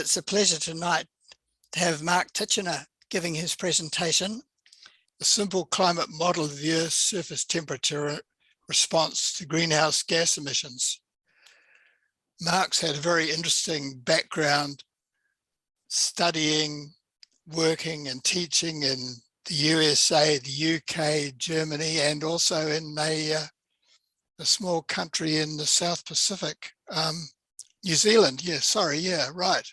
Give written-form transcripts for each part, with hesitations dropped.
It's a pleasure tonight to have Mark Titchener giving his presentation, The Simple Climate Model of the Earth's Surface Temperature Response to Greenhouse Gas Emissions. Mark's had a very interesting background studying, working and teaching in the USA, the UK, Germany, and also in a small country in the South Pacific, New Zealand. Yeah, sorry, yeah, right.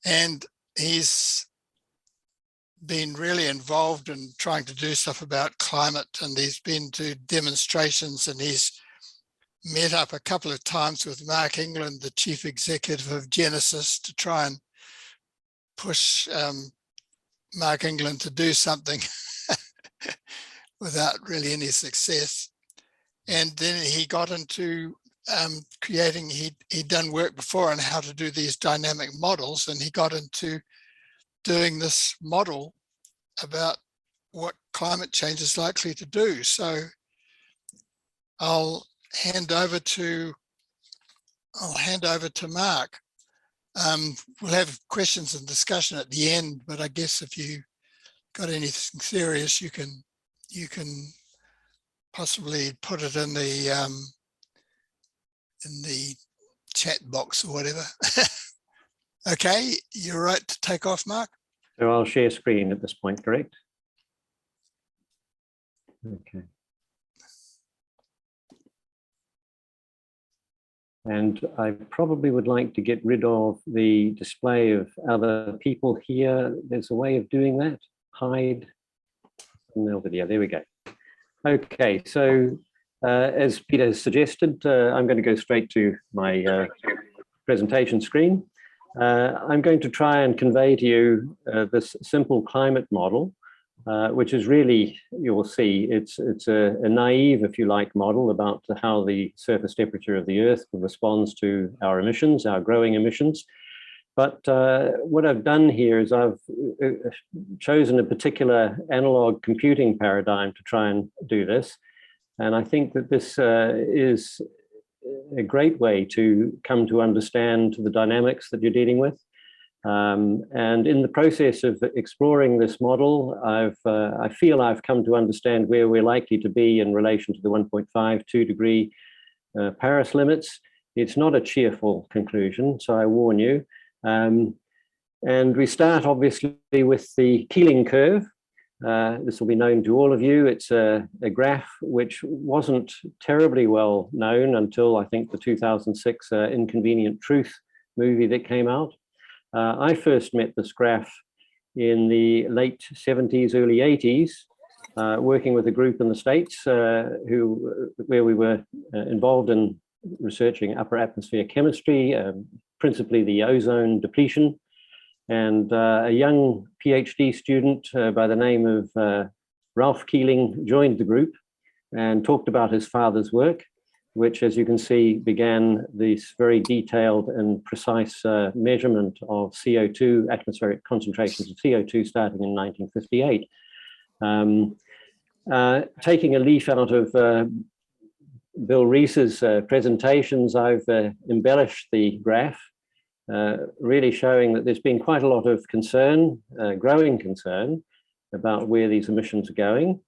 And he's been really involved in trying to do stuff about climate, and he's been to demonstrations, and he's met up a couple of times with Mark England, the chief executive of Genesis, to try and push Mark England to do something without really any success. And then he got into creating, he'd done work before on how to do these dynamic models, and he got into doing this model about what climate change is likely to do. So I'll hand over to Mark. We'll have questions and discussion at the end, but I guess if you got anything serious, you can possibly put it in the chat box or whatever. Okay, you're right to take off, Mark. So I'll share screen at this point, correct? Okay. And I probably would like to get rid of the display of other people here. There's a way of doing that. Hide. No video. There we go. Okay, so as Peter suggested, I'm going to go straight to my presentation screen. I'm going to try and convey to you this simple climate model, which is really, you will see, it's a naive, if you like, model about how the surface temperature of the Earth responds to our emissions, our growing emissions. But what I've done here is I've chosen a particular analog computing paradigm to try and do this. And I think that this is a great way to come to understand the dynamics that you're dealing with. And in the process of exploring this model, I feel I've come to understand where we're likely to be in relation to the 1.52 degree Paris limits. It's not a cheerful conclusion, so I warn you. And we start obviously with the Keeling curve. This will be known to all of you. It's a graph which wasn't terribly well known until I think the 2006 Inconvenient Truth movie that came out. I first met this graph in the late 70s, early 80s, working with a group in the States where we were involved in researching upper atmosphere chemistry, principally the ozone depletion. And a young PhD student by the name of Ralph Keeling joined the group and talked about his father's work, which, as you can see, began this very detailed and precise measurement of CO2, atmospheric concentrations of CO2 starting in 1958. Taking a leaf out of Bill Rees's presentations, I've embellished the graph, really showing that there's been quite a lot of concern, growing concern, about where these emissions are going.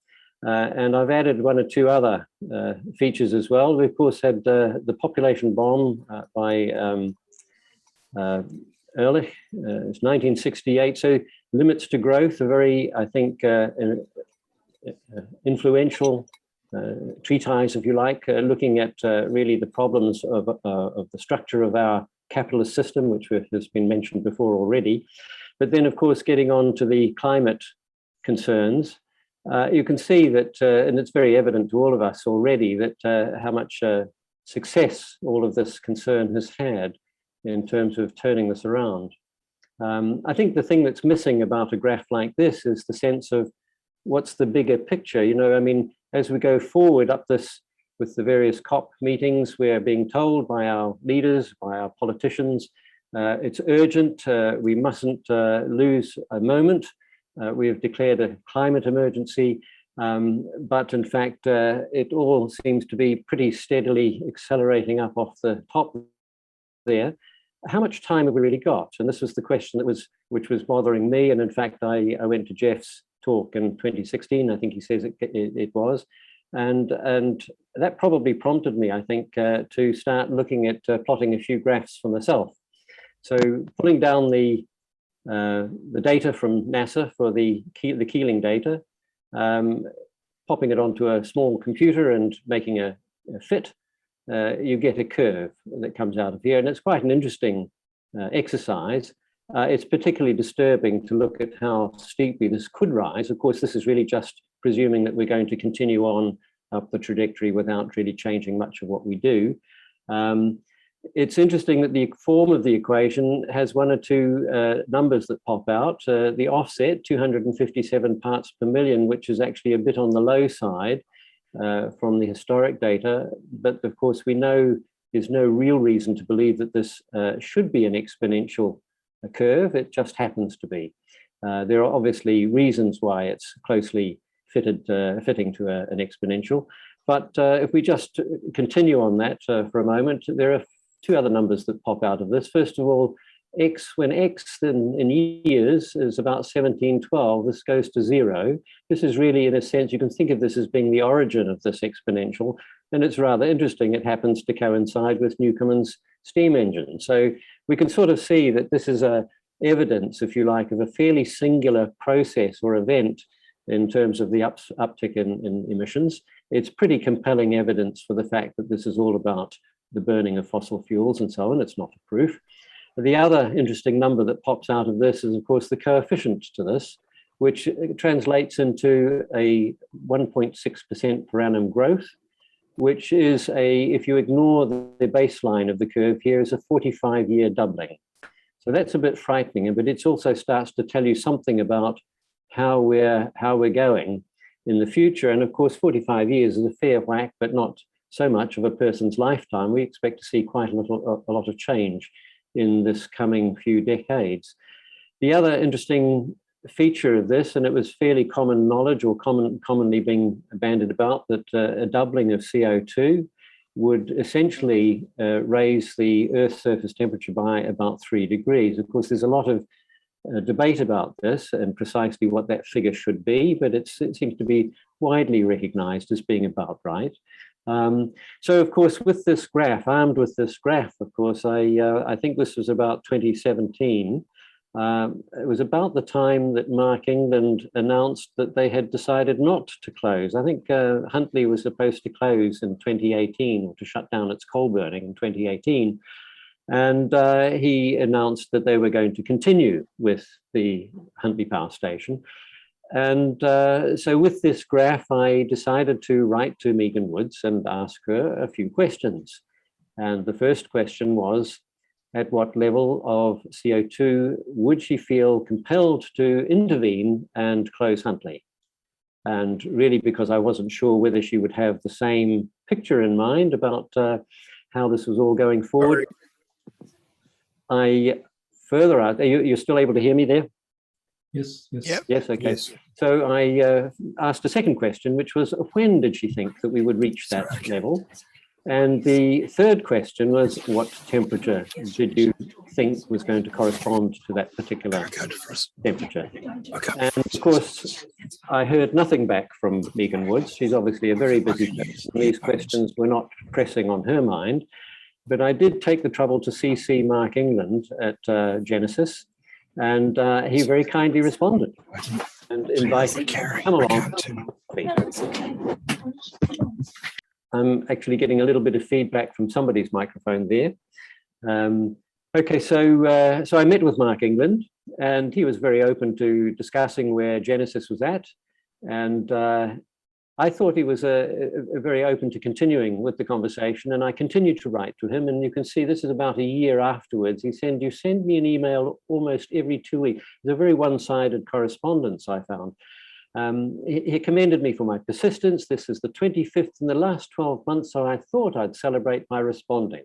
And I've added one or two other features as well. We, of course, had the population bomb by Ehrlich. It's 1968. So limits to growth are very, I think, influential treatise, if you like, looking at really the problems of the structure of our capitalist system, which has been mentioned before already. But then, of course, getting on to the climate concerns, you can see that, and it's very evident to all of us already, that how much success all of this concern has had in terms of turning this around. I think the thing that's missing about a graph like this is the sense of what's the bigger picture. You know, I mean, as we go forward up this with the various COP meetings, we're being told by our leaders, by our politicians, it's urgent, we mustn't lose a moment. We have declared a climate emergency, but in fact, it all seems to be pretty steadily accelerating up off the top there. how much time have we really got? And this was the question which was bothering me. And in fact, I went to Jeff's talk in 2016, I think he says it was. And that probably prompted me, I think, to start looking at plotting a few graphs for myself. So pulling down the data from NASA for the Keeling data, popping it onto a small computer and making a fit, you get a curve that comes out of here. And it's quite an interesting exercise. It's particularly disturbing to look at how steeply this could rise. Of course, this is really just presuming that we're going to continue on up the trajectory without really changing much of what we do. It's interesting that the form of the equation has one or two numbers that pop out. The offset, 257 parts per million, which is actually a bit on the low side from the historic data. But of course, we know there's no real reason to believe that this should be an exponential curve. It just happens to be. There are obviously reasons why it's closely fitting to an exponential. But if we just continue on that for a moment, there are two other numbers that pop out of this. First of all, when x in years is about 1712, this goes to 0. This is really, in a sense, you can think of this as being the origin of this exponential. And it's rather interesting. It happens to coincide with Newcomen's steam engine. So we can sort of see that this is evidence, if you like, of a fairly singular process or event in terms of the uptick in emissions. It's pretty compelling evidence for the fact that this is all about the burning of fossil fuels and so on. It's not a proof. The other interesting number that pops out of this is, of course, the coefficient to this, which translates into a 1.6% per annum growth, which is if you ignore the baseline of the curve here, is a 45-year doubling. So that's a bit frightening, but it also starts to tell you something about how we're going in the future. And of course, 45 years is a fair whack, but not so much of a person's lifetime. We expect to see quite a lot of change in this coming few decades. The other interesting feature of this, and it was fairly common knowledge or commonly being bandied about, that a doubling of CO2 would essentially raise the Earth's surface temperature by about 3 degrees. Of course, there's a lot of debate about this and precisely what that figure should be, but it seems to be widely recognized as being about right. So, of course, with this graph, armed with this graph, of course, I think this was about 2017. It was about the time that Mark England announced that they had decided not to close. I think Huntly was supposed to close in 2018, or to shut down its coal burning in 2018. And he announced that they were going to continue with the Huntly Power Station. And so with this graph, I decided to write to Megan Woods and ask her a few questions. And the first question was, at what level of CO2 would she feel compelled to intervene and close Huntly? And really, because I wasn't sure whether she would have the same picture in mind about how this was all going forward, I further out. You're still able to hear me there? Yes. Yep. Yes, okay. Yes. So I asked a second question, which was, when did she think that we would reach that level? And the third question was, what temperature did you think was going to correspond to that particular temperature? And of course, I heard nothing back from Megan Woods. She's obviously a very busy person. These questions were not pressing on her mind. But I did take the trouble to CC Mark England at Genesis, and he very kindly responded and invited me to come along. I'm actually getting a little bit of feedback from somebody's microphone there. Okay, so I met with Mark England, and he was very open to discussing where Genesis was at, and I thought he was very open to continuing with the conversation, and I continued to write to him. And you can see this is about a year afterwards. He said, "You send me an email almost every 2 weeks." It's a very one-sided correspondence, I found. He commended me for my persistence. This is the 25th in the last 12 months, so I thought I'd celebrate by responding.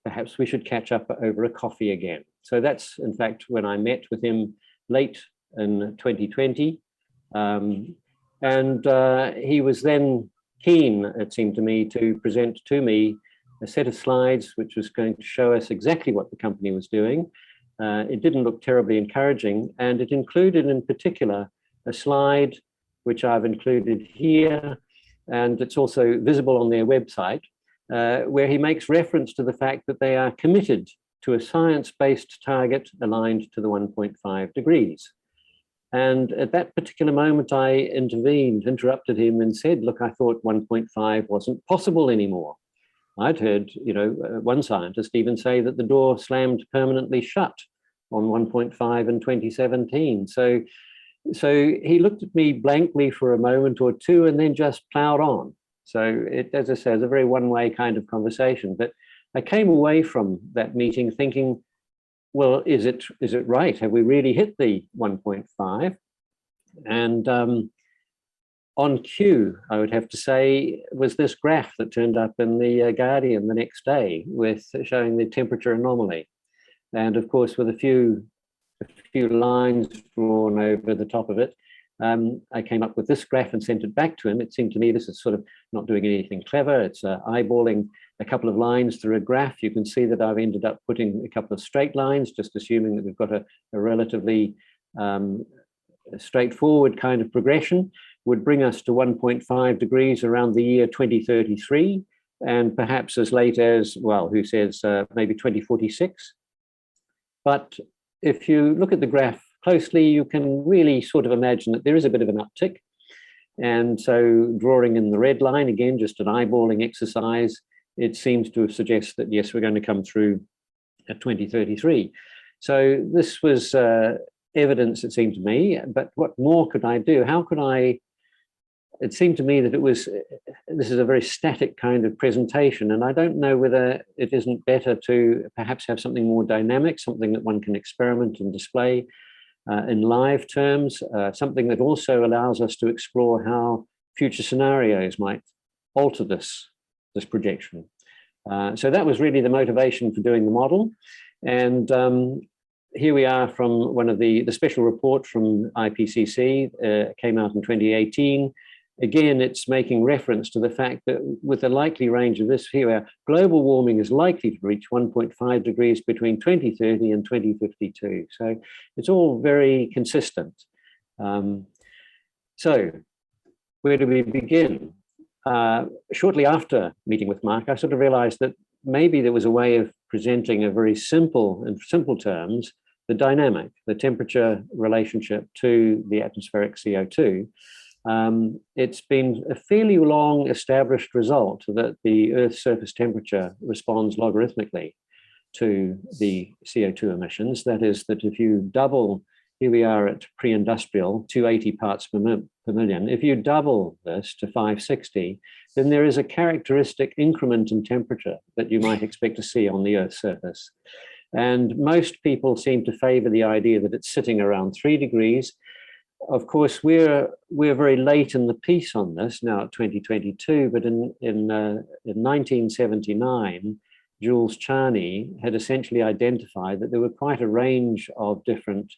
Perhaps we should catch up over a coffee again. So that's, in fact, when I met with him late in 2020. And he was then keen, it seemed to me, to present to me a set of slides which was going to show us exactly what the company was doing. It didn't look terribly encouraging, and it included in particular a slide which I've included here, and it's also visible on their website, where he makes reference to the fact that they are committed to a science-based target aligned to the 1.5 degrees. And at that particular moment, I interrupted him and said, look, I thought 1.5 wasn't possible anymore. I'd heard, one scientist even say that the door slammed permanently shut on 1.5 in 2017. So he looked at me blankly for a moment or two and then just plowed on. So it, as I say, is a very one-way kind of conversation. But I came away from that meeting thinking, well, is it right? Have we really hit the 1.5? And on cue, I would have to say, was this graph that turned up in the Guardian the next day with showing the temperature anomaly. And of course, with a few lines drawn over the top of it, I came up with this graph and sent it back to him. It seemed to me this is sort of not doing anything clever. It's eyeballing a couple of lines through a graph. You can see that I've ended up putting a couple of straight lines, just assuming that we've got a relatively straightforward kind of progression, would bring us to 1.5 degrees around the year 2033, and perhaps as late as, well, who says maybe 2046. But if you look at the graph closely, you can really sort of imagine that there is a bit of an uptick. And so drawing in the red line, again, just an eyeballing exercise, it seems to suggest that, yes, we're going to come through at 2033. So this was evidence, it seemed to me, but what more could I do? How could I, it seemed to me that this is a very static kind of presentation, and I don't know whether it isn't better to perhaps have something more dynamic, something that one can experiment and display in live terms, something that also allows us to explore how future scenarios might alter this projection. So that was really the motivation for doing the model. And here we are from one of the special report from IPCC, came out in 2018. Again, it's making reference to the fact that with the likely range of this, here we are, global warming is likely to reach 1.5 degrees between 2030 and 2052. So it's all very consistent. So where do we begin? Shortly after meeting with Mark, I sort of realized that maybe there was a way of presenting a very simple, in simple terms, the dynamic, the temperature relationship to the atmospheric CO2. It's been a fairly long established result that the Earth's surface temperature responds logarithmically to the CO2 emissions. That is, that if you double, here we are at pre-industrial, 280 parts per million. If you double this to 560, then there is a characteristic increment in temperature that you might expect to see on the Earth's surface. And most people seem to favor the idea that it's sitting around 3 degrees. Of course, we're very late in the piece on this now at 2022, but in 1979, Jules Charney had essentially identified that there were quite a range of different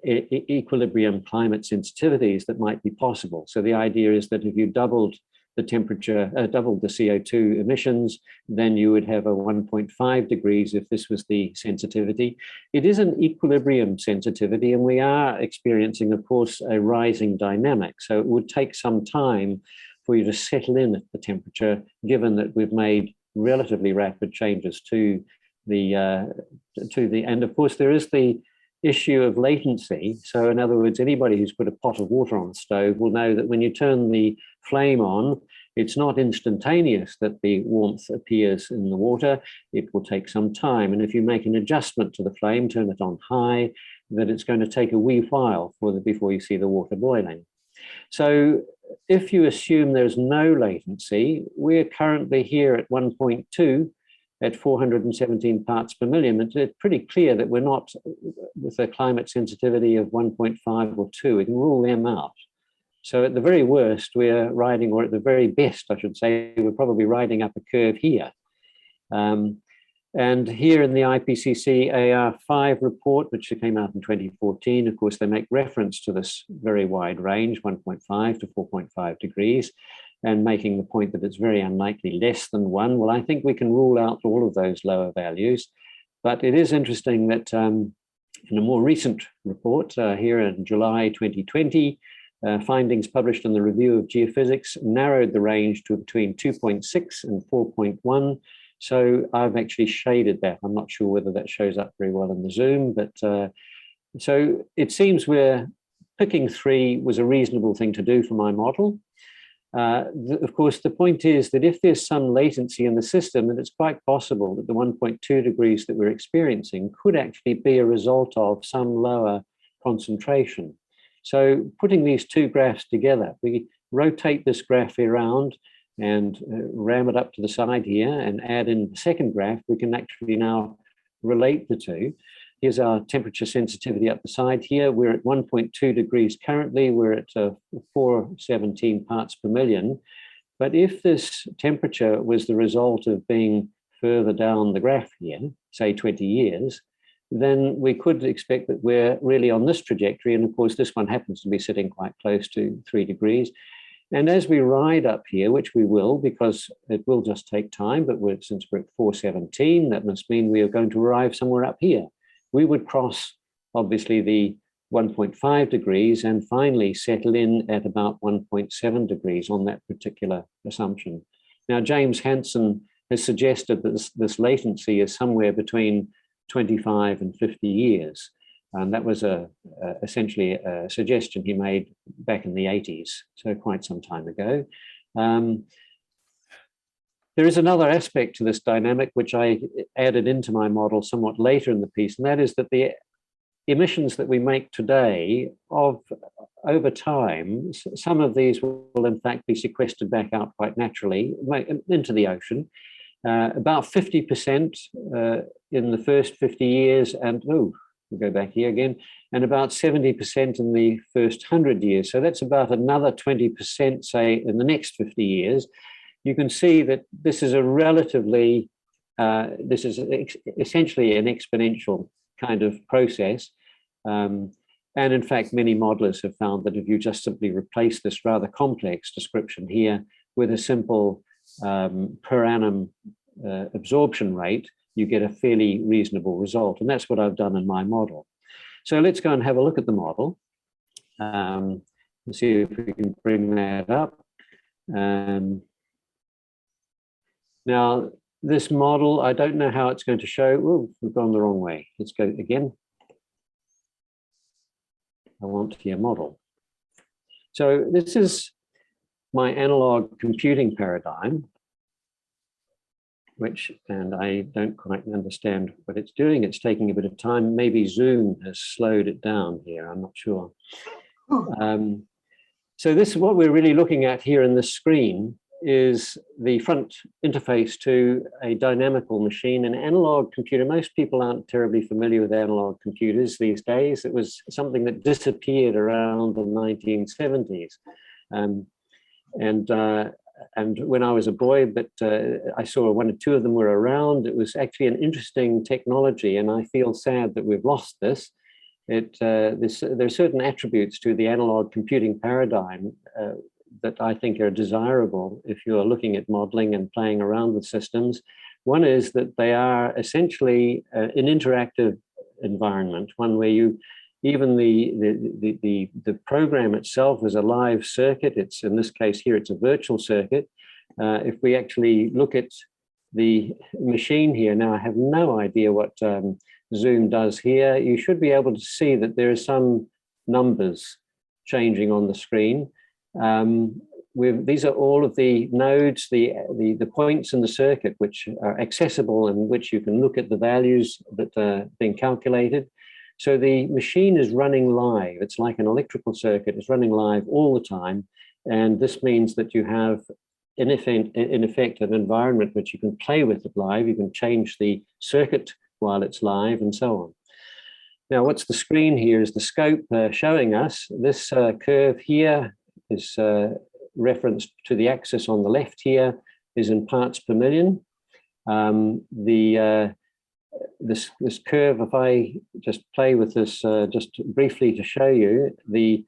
equilibrium climate sensitivities that might be possible. So the idea is that if you doubled the temperature, doubled the CO2 emissions, then you would have a 1.5 degrees if this was the sensitivity. It is an equilibrium sensitivity, and we are experiencing, of course, a rising dynamic. So it would take some time for you to settle in at the temperature, given that we've made relatively rapid changes to the, and of course there is the issue of latency. So in other words, anybody who's put a pot of water on the stove will know that when you turn the flame on, it's not instantaneous that the warmth appears in the water. It will take some time. And if you make an adjustment to the flame, turn it on high, that it's going to take a wee while before you see the water boiling. So if you assume there's no latency, we're currently here at 1.2 at 417 parts per million. It's pretty clear that we're not with a climate sensitivity of 1.5 or 2. We can rule them out. So at the very worst, we're riding, or at the very best, I should say, we're probably riding up a curve here. And here in the IPCC AR5 report, which came out in 2014, of course, they make reference to this very wide range, 1.5 to 4.5 degrees. and making the point that it's very unlikely less than 1. Well, I think we can rule out all of those lower values. But it is interesting that in a more recent report here in July 2020, findings published in the Review of Geophysics narrowed the range to between 2.6 and 4.1. So I've actually shaded that. I'm not sure whether that shows up very well in the Zoom, but so it seems we're picking 3 was a reasonable thing to do for my model. Of course, the point is that if there's some latency in the system, then it's quite possible that the 1.2 degrees that we're experiencing could actually be a result of some lower concentration. So putting these 2 graphs together, we rotate this graph around and ram it up to the side here and add in the second graph, we can actually now relate the 2. Here's our temperature sensitivity up the side here. We're at 1.2 degrees currently. We're at 417 parts per million. But if this temperature was the result of being further down the graph here, say 20 years, then we could expect that we're really on this trajectory. And of course, this one happens to be sitting quite close to 3 degrees. And as we ride up here, which we will, because it will just take time, but since we're at 417, that must mean we are going to arrive somewhere up here. We would cross, obviously, the 1.5 degrees and finally settle in at about 1.7 degrees on that particular assumption. Now, James Hansen has suggested that this latency is somewhere between 25 and 50 years. And that was essentially a suggestion he made back in the 80s, so quite some time ago. There is another aspect to this dynamic, which I added into my model somewhat later in the piece, and that is that the emissions that we make today over time, some of these will in fact be sequestered back out quite naturally into the ocean. About 50% in the first 50 years, and we'll go back here again, and about 70% in the first 100 years. So that's about another 20%, say, in the next 50 years. You can see that this is a relatively, this is essentially an exponential kind of process. And in fact, many modelers have found that if you just simply replace this rather complex description here with a simple per annum absorption rate, you get a fairly reasonable result. And that's what I've done in my model. So let's go and have a look at the model. Let's see if we can bring that up. Now, this model, I don't know how it's going to show. Oh, we've gone the wrong way. Let's go again. I want to see a model. So this is my analog computing paradigm, and I don't quite understand what it's doing. It's taking a bit of time. Maybe Zoom has slowed it down here. I'm not sure. So this is what we're really looking at here in this screen is the front interface to a dynamical machine. An analog computer, most people aren't terribly familiar with analog computers these days. It was something that disappeared around the 1970s. And when I was a boy, but I saw 1 or 2 of them were around. It was actually an interesting technology, and I feel sad that we've lost this. There are certain attributes to the analog computing paradigm that I think are desirable if you're looking at modeling and playing around with systems. One is that they are essentially an interactive environment, one where even the program itself is a live circuit. It's, in this case here, it's a virtual circuit. If we actually look at the machine here, now I have no idea what Zoom does here. You should be able to see that there are some numbers changing on the screen. These are all of the nodes, the points in the circuit which are accessible and which you can look at the values that are being calculated. So the machine is running live. It's like an electrical circuit. It's running live all the time. And this means that you have, in effect, an environment which you can play with it live. You can change the circuit while it's live and so on. Now, what's the screen here is the scope showing us. This curve here is referenced to the axis on the left here is in parts per million. This curve, if I just play with this just briefly to show you, the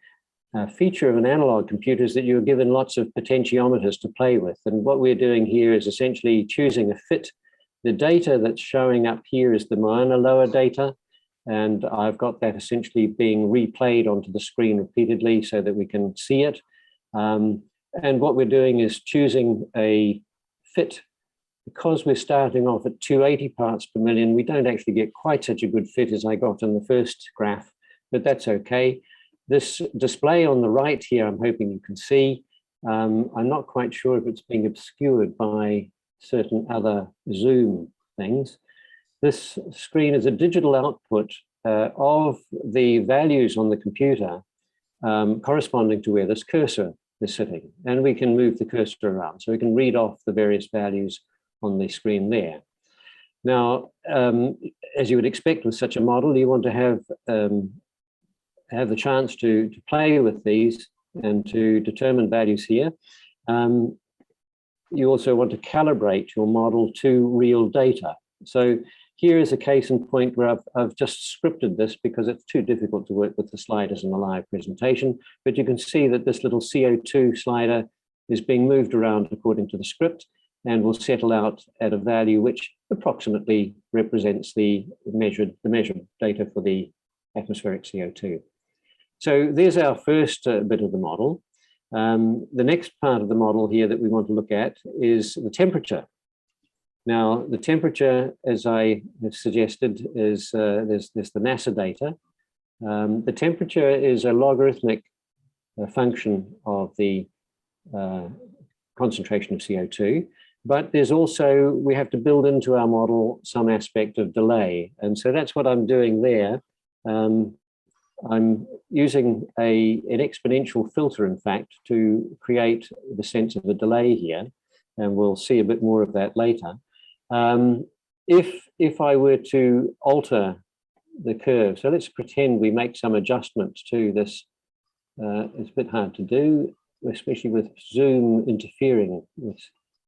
feature of an analog computer is that you're given lots of potentiometers to play with. And what we're doing here is essentially choosing a fit. The data that's showing up here is the Mauna Loa data. And I've got that essentially being replayed onto the screen repeatedly so that we can see it. And what we're doing is choosing a fit. Because we're starting off at 280 parts per million, we don't actually get quite such a good fit as I got in the first graph, but that's okay. This display on the right here, I'm hoping you can see. I'm not quite sure if it's being obscured by certain other zoom things. This screen is a digital output of the values on the computer corresponding to where this cursor is sitting. And we can move the cursor around, so we can read off the various values on the screen there. Now, as you would expect with such a model, you want to have the chance to play with these and to determine values here. You also want to calibrate your model to real data. So here is a case in point where I've just scripted this because it's too difficult to work with the sliders in a live presentation, but you can see that this little CO2 slider is being moved around according to the script and will settle out at a value which approximately represents the measured data for the atmospheric CO2. So there's our first bit of the model. The next part of the model here that we want to look at is the temperature. Now, the temperature, as I have suggested, is there's the NASA data. The temperature is a logarithmic function of the concentration of CO2, but there's also, we have to build into our model some aspect of delay. And so that's what I'm doing there. I'm using an exponential filter, in fact, to create the sense of a delay here, and we'll see a bit more of that later. If I were to alter the curve, so let's pretend we make some adjustments to this. It's a bit hard to do, especially with zoom interfering with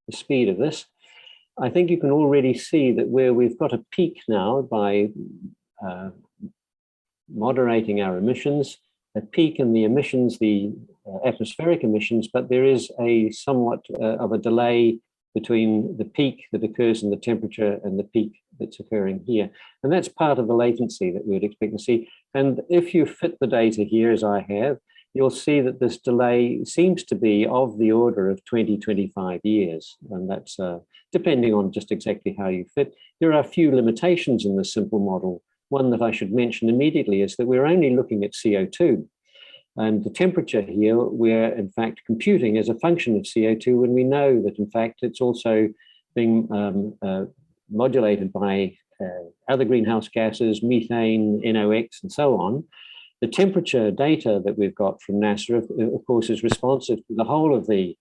the speed of this. I think you can already see that where we've got a peak now by moderating our emissions, a peak in the emissions, the atmospheric emissions, but there is a somewhat of a delay between the peak that occurs in the temperature and the peak that's occurring here. And that's part of the latency that we would expect to see. And if you fit the data here, as I have, you'll see that this delay seems to be of the order of 20-25 years. And that's depending on just exactly how you fit. There are a few limitations in this simple model. One that I should mention immediately is that we're only looking at CO2. And the temperature here, we're in fact computing as a function of CO2 when we know that in fact it's also being modulated by other greenhouse gases, methane, NOx, and so on. The temperature data that we've got from NASA, of course, is responsive to the whole of the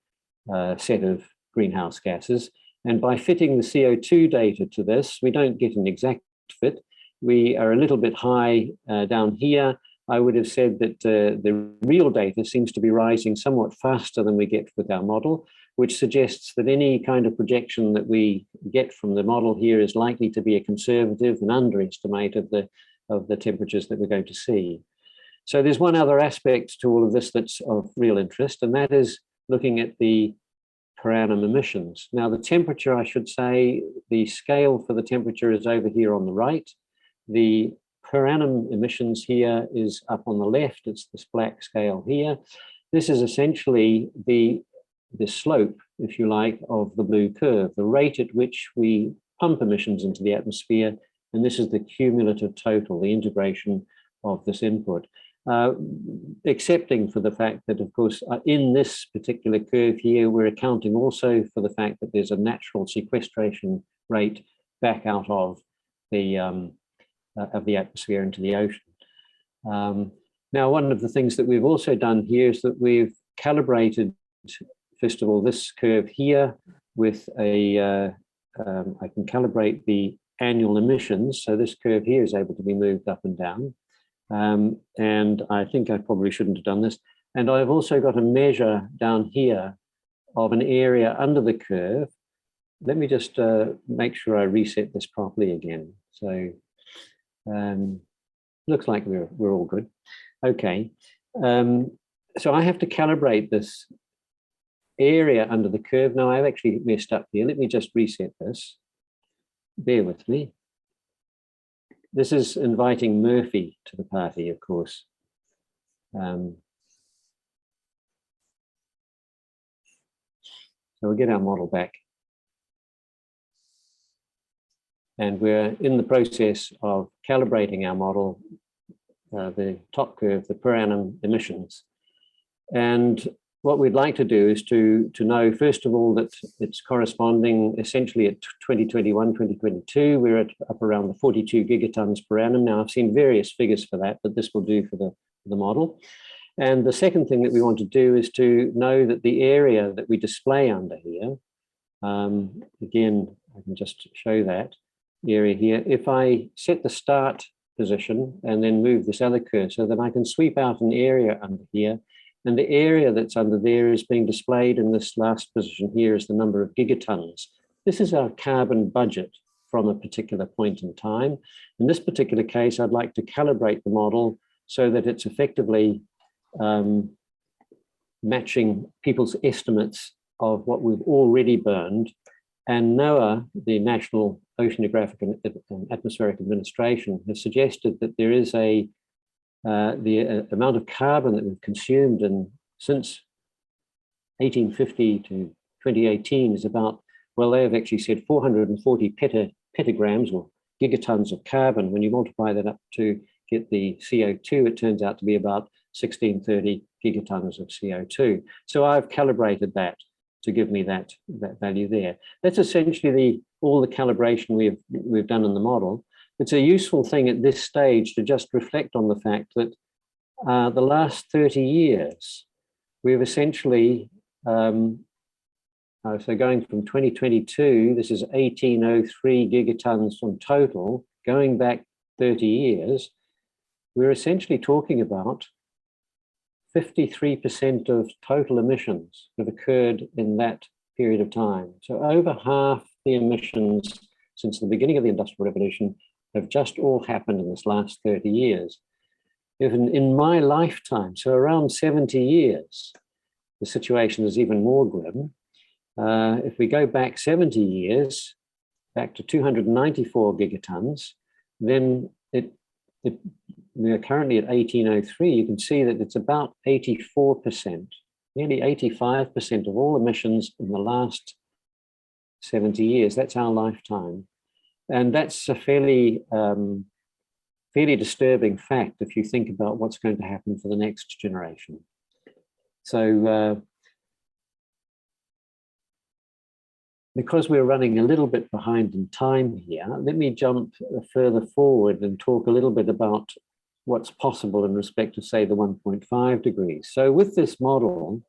set of greenhouse gases. And by fitting the CO2 data to this, we don't get an exact fit. We are a little bit high down here. I would have said that the real data seems to be rising somewhat faster than we get with our model, which suggests that any kind of projection that we get from the model here is likely to be a conservative and underestimate of the temperatures that we're going to see. So there's one other aspect to all of this that's of real interest, and that is looking at the per annum emissions. Now, the temperature, I should say, the scale for the temperature is over here on the right. The per annum emissions here is up on the left. It's this black scale here. This is essentially the slope, if you like, of the blue curve, the rate at which we pump emissions into the atmosphere. And this is the cumulative total, the integration of this input. Excepting for the fact that, of course, in this particular curve here, we're accounting also for the fact that there's a natural sequestration rate back out of the atmosphere into the ocean. Now, one of the things that we've also done here is that we've calibrated, first of all, this curve here with I can calibrate the annual emissions. So this curve here is able to be moved up and down. And I think I probably shouldn't have done this. And I've also got a measure down here of an area under the curve. Let me just make sure I reset this properly again. So looks like we're all good. Okay. so I have to calibrate this area under the curve. Now I've actually messed up here. Let me just reset this. Bear with me. This is inviting Murphy to the party, of course. So we'll get our model back. And we're in the process of calibrating our model, the top curve, the per annum emissions. And what we'd like to do is to know, first of all, that it's corresponding essentially at 2021, 2022, we're at up around the 42 gigatons per annum. Now, I've seen various figures for that, but this will do for the model. And the second thing that we want to do is to know that the area that we display under here, again, I can just show that area here. If I set the start position and then move this other cursor, then I can sweep out an area under here. And the area that's under there is being displayed in this last position here is the number of gigatons. This is our carbon budget from a particular point in time. In this particular case, I'd like to calibrate the model so that it's effectively matching people's estimates of what we've already burned. And NOAA, the National Oceanographic and Atmospheric Administration, has suggested that there is the amount of carbon that we've consumed since 1850 to 2018 is about, well, they have actually said 440 petagrams or gigatons of carbon. When you multiply that up to get the CO2, it turns out to be about 1630 gigatons of CO2. So I've calibrated that to give me that value there. That's essentially all the calibration we've done in the model. It's a useful thing at this stage to just reflect on the fact that the last 30 years, we've essentially, so going from 2022, this is 1803 gigatons from total, going back 30 years, we're essentially talking about 53% of total emissions have occurred in that period of time. So over half the emissions since the beginning of the Industrial Revolution have just all happened in this last 30 years. Even in my lifetime, so around 70 years, the situation is even more grim. If we go back 70 years, back to 294 gigatons, then we are currently at 1803. You can see that it's about 84%, nearly 85% of all emissions in the last 70 years. That's our lifetime. And that's a fairly disturbing fact if you think about what's going to happen for the next generation. So because we're running a little bit behind in time here, let me jump further forward and talk a little bit about what's possible in respect to, say, the 1.5 degrees. So with this model,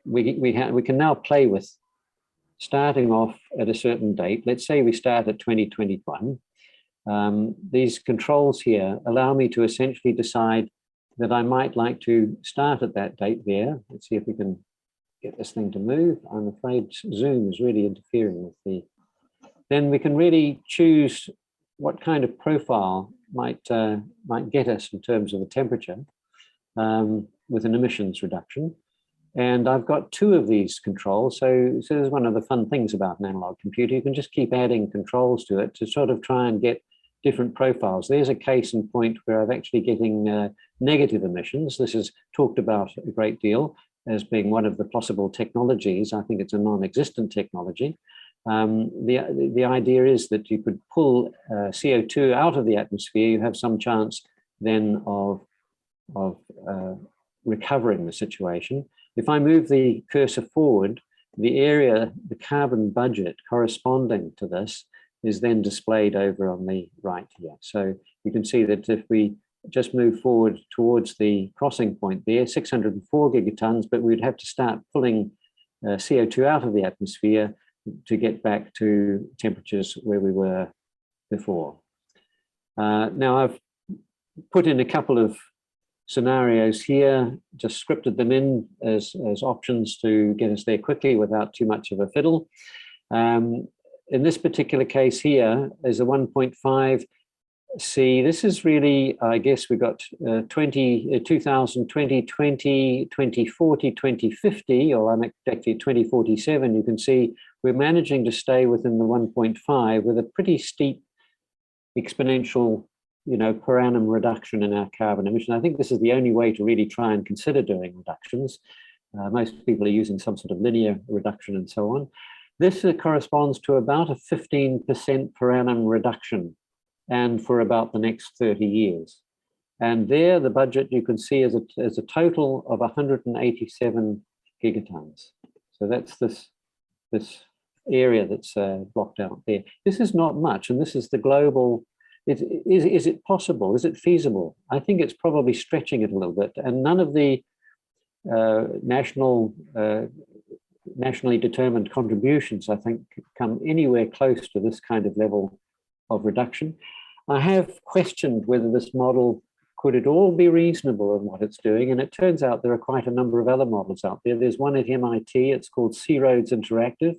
we can now play with starting off at a certain date. Let's say we start at 2021. These controls here allow me to essentially decide that I might like to start at that date there. Let's see if we can get this thing to move. I'm afraid Zoom is really interfering with the... Then we can really choose what kind of profile might get us in terms of the temperature with an emissions reduction. And I've got two of these controls. So this is one of the fun things about an analog computer. You can just keep adding controls to it to sort of try and get different profiles. There's a case in point where I'm actually getting negative emissions. This is talked about a great deal as being one of the possible technologies. I think it's a non-existent technology. The idea is that you could pull CO2 out of the atmosphere. You have some chance then of recovering the situation. If I move the cursor forward, the area, the carbon budget corresponding to this is then displayed over on the right here. So you can see that if we just move forward towards the crossing point there, 604 gigatons, but we'd have to start pulling CO2 out of the atmosphere to get back to temperatures where we were before. Now I've put in a couple of scenarios here, just scripted them in as options to get us there quickly without too much of a fiddle. In this particular case here, as a 1.5, see, this is really, I guess we've got 2020, 2040, 2050, or I'm actually 2047. You can see we're managing to stay within the 1.5 with a pretty steep exponential, per annum reduction in our carbon emission. I think this is the only way to really try and consider doing reductions. Most people are using some sort of linear reduction and so on. This corresponds to about a 15% per annum reduction, and for about the next 30 years. And there, the budget you can see is a total of 187 gigatons. So that's this area that's blocked out there. This is not much, and this is the global. Is it possible? Is it feasible? I think it's probably stretching it a little bit, and none of the nationally determined contributions, I think, come anywhere close to this kind of level of reduction. I have questioned whether this model could at all be reasonable in what it's doing, and it turns out there are quite a number of other models out there. There's one at MIT, it's called Sea Roads Interactive,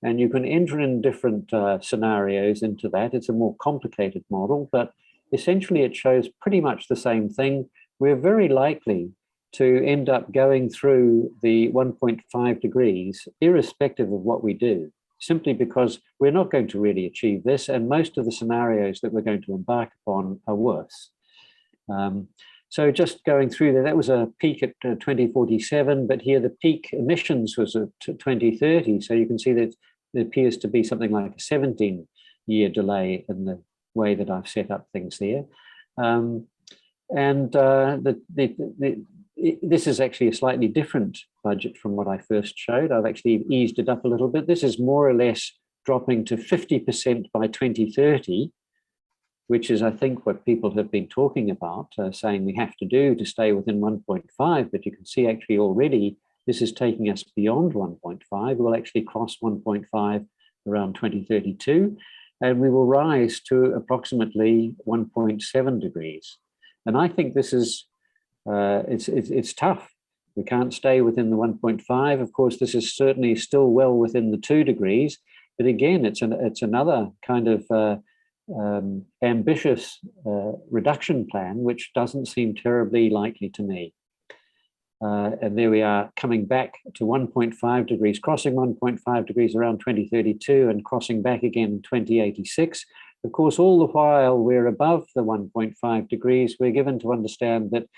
and you can enter in different scenarios into that. It's a more complicated model, but essentially it shows pretty much the same thing. We're very likely to end up going through the 1.5 degrees, irrespective of what we do, simply because we're not going to really achieve this, and most of the scenarios that we're going to embark upon are worse. So just going through there, that was a peak at 2047, but here the peak emissions was at 2030. So you can see that there appears to be something like a 17-year delay in the way that I've set up things there. This is actually a slightly different budget from what I first showed. I've actually eased it up a little bit. This is more or less dropping to 50% by 2030, which is, I think, what people have been talking about, saying we have to do to stay within 1.5. But you can see actually already this is taking us beyond 1.5. We'll actually cross 1.5 around 2032, and we will rise to approximately 1.7 degrees. And I think this is, it's tough. We can't stay within the 1.5. Of course, this is certainly still well within the 2 degrees. But again, it's another kind of ambitious reduction plan, which doesn't seem terribly likely to me. And there we are, coming back to 1.5 degrees, crossing 1.5 degrees around 2032 and crossing back again in 2086. Of course, all the while we're above the 1.5 degrees, we're given to understand that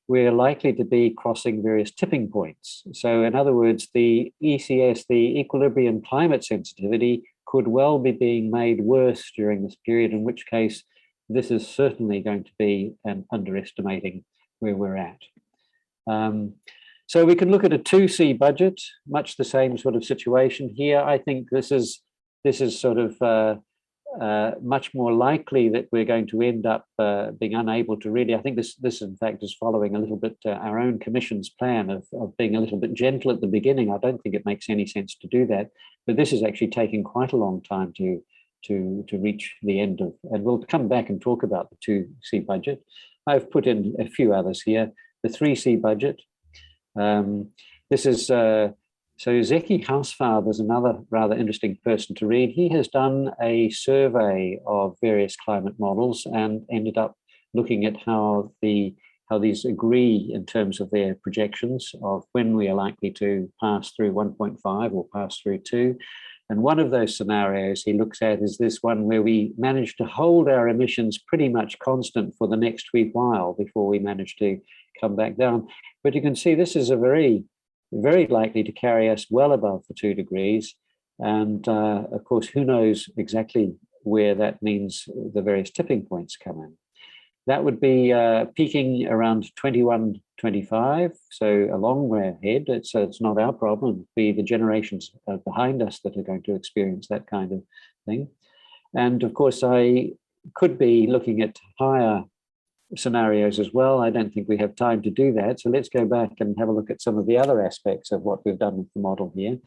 we're likely to be crossing various tipping points. So in other words, the ECS, the equilibrium climate sensitivity, could well be being made worse during this period, in which case this is certainly going to be an underestimating where we're at. So we can look at a 2C budget, much the same sort of situation here. I think this is sort of much more likely that we're going to end up being unable to really, I think this in fact is following a little bit our own Commission's plan of being a little bit gentle at the beginning. I don't think it makes any sense to do that, but this is actually taking quite a long time to reach the end of, and we'll come back and talk about the 2C budget. I've put in a few others here. The 3C budget. This is, so Zeki Hausfarb is another rather interesting person to read. He has done a survey of various climate models and ended up looking at how these agree in terms of their projections of when we are likely to pass through 1.5 or pass through 2. And one of those scenarios he looks at is this one where we manage to hold our emissions pretty much constant for the next wee while before we manage to come back down. But you can see this is a very likely to carry us well above the 2 degrees. And of course, who knows exactly where that means the various tipping points come in. That would be peaking around 21, 25, so a long way ahead. It's not our problem. It'd be the generations behind us that are going to experience that kind of thing. And of course, I could be looking at higher scenarios as well. I don't think we have time to do that. So let's go back and have a look at some of the other aspects of what we've done with the model here.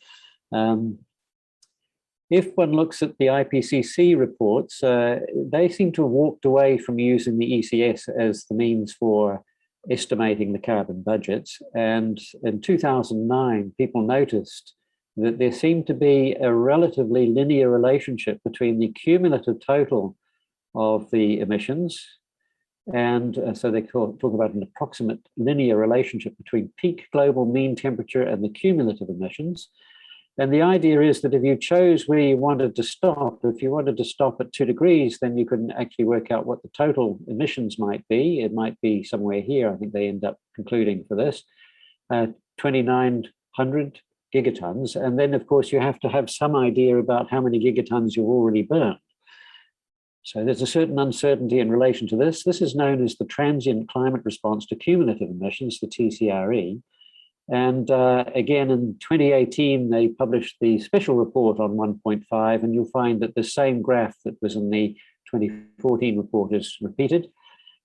If one looks at the IPCC reports, they seem to have walked away from using the ECS as the means for estimating the carbon budgets. And in 2009, people noticed that there seemed to be a relatively linear relationship between the cumulative total of the emissions. And so they talk about an approximate linear relationship between peak global mean temperature and the cumulative emissions. And the idea is that if you chose where you wanted to stop, if you wanted to stop at 2 degrees, then you could actually work out what the total emissions might be. It might be somewhere here. I think they end up concluding for this, 2,900 gigatons. And then, of course, you have to have some idea about how many gigatons you've already burned. So there's a certain uncertainty in relation to this. This is known as the transient climate response to cumulative emissions, the TCRE. And again, in 2018, they published the special report on 1.5, and you'll find that the same graph that was in the 2014 report is repeated.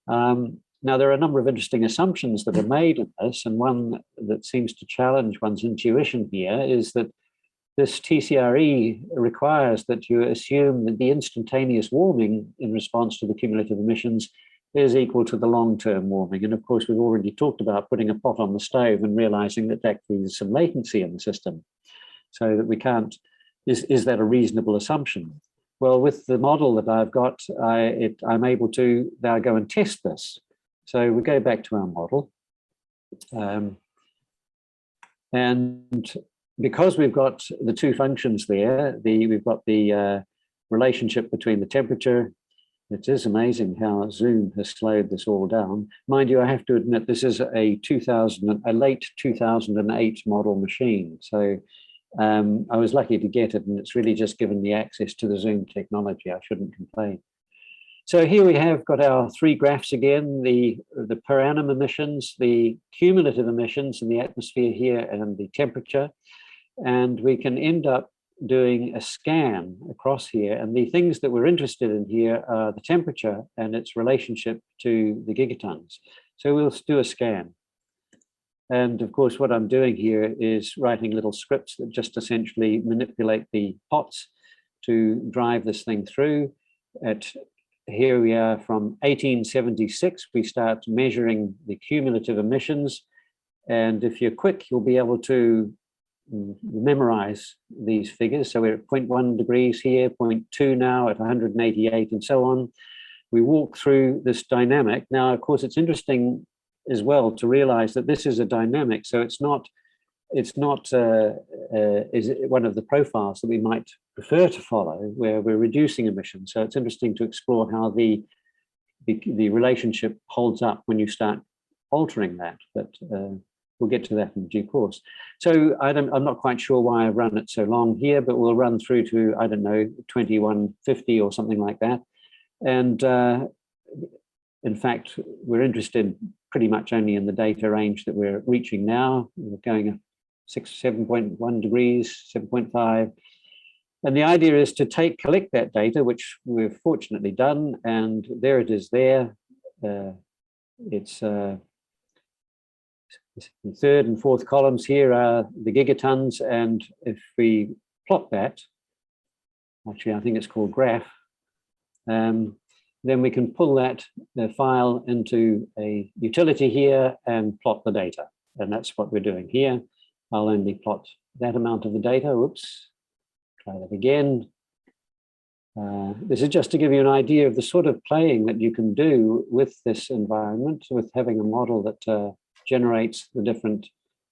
Now, there are a number of interesting assumptions that are made in this, and one that seems to challenge one's intuition here is that this TCRE requires that you assume that the instantaneous warming in response to the cumulative emissions is equal to the long-term warming. And of course, we've already talked about putting a pot on the stove and realizing that actually there's some latency in the system. So that we can't, is that a reasonable assumption? Well, with the model that I've got, I'm able to now go and test this. So we go back to our model. And because we've got the two functions there, we've got the relationship between the temperature. It is amazing how Zoom has slowed this all down. Mind you, I have to admit, this is a late 2008 model machine. So I was lucky to get it, and it's really just given me access to the Zoom technology. I shouldn't complain. So here we have got our three graphs again, the per annum emissions, the cumulative emissions in the atmosphere here, and the temperature. And we can end up doing a scan across here. And the things that we're interested in here are the temperature and its relationship to the gigatons. So we'll do a scan. And of course, what I'm doing here is writing little scripts that just essentially manipulate the pots to drive this thing through. Here we are from 1876, we start measuring the cumulative emissions. And if you're quick, you'll be able to memorize these figures. So we're at 0.1 degrees here, 0.2 now at 188 and so on. We walk through this dynamic. Now, of course, it's interesting as well to realize that this is a dynamic. So it's not is one of the profiles that we might prefer to follow, where we're reducing emissions. So it's interesting to explore how the relationship holds up when you start altering that. But we'll get to that in due course. So I'm not quite sure why I've run it so long here, but we'll run through to, I don't know, 2150 or something like that. And in fact, we're interested pretty much only in the data range that we're reaching now. We're going 7.1 degrees, 7.5. And the idea is to collect that data, which we've fortunately done. And there it is there. It's the third and fourth columns here are the gigatons. And if we plot that, actually, I think it's called graph, then we can pull that file into a utility here and plot the data. And that's what we're doing here. I'll only plot that amount of the data. Oops, try that again. This is just to give you an idea of the sort of playing that you can do with this environment, with having a model that generates the different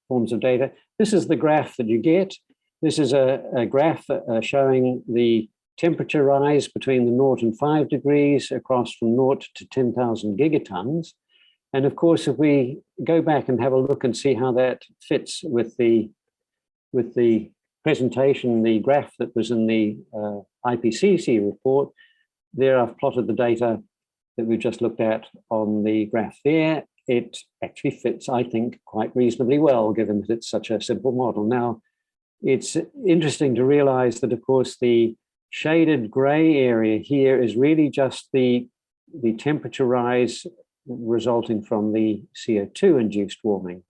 forms of data. This is the graph that you get. This is a graph showing the temperature rise between the 0 and 5 degrees across from 0 to 10,000 gigatons. And of course, if we go back and have a look and see how that fits with the presentation, the graph that was in the IPCC report, there I've plotted the data that we've just looked at on the graph there. It actually fits, I think, quite reasonably well, given that it's such a simple model. Now, it's interesting to realize that, of course, the shaded gray area here is really just the temperature rise resulting from the CO2-induced warming.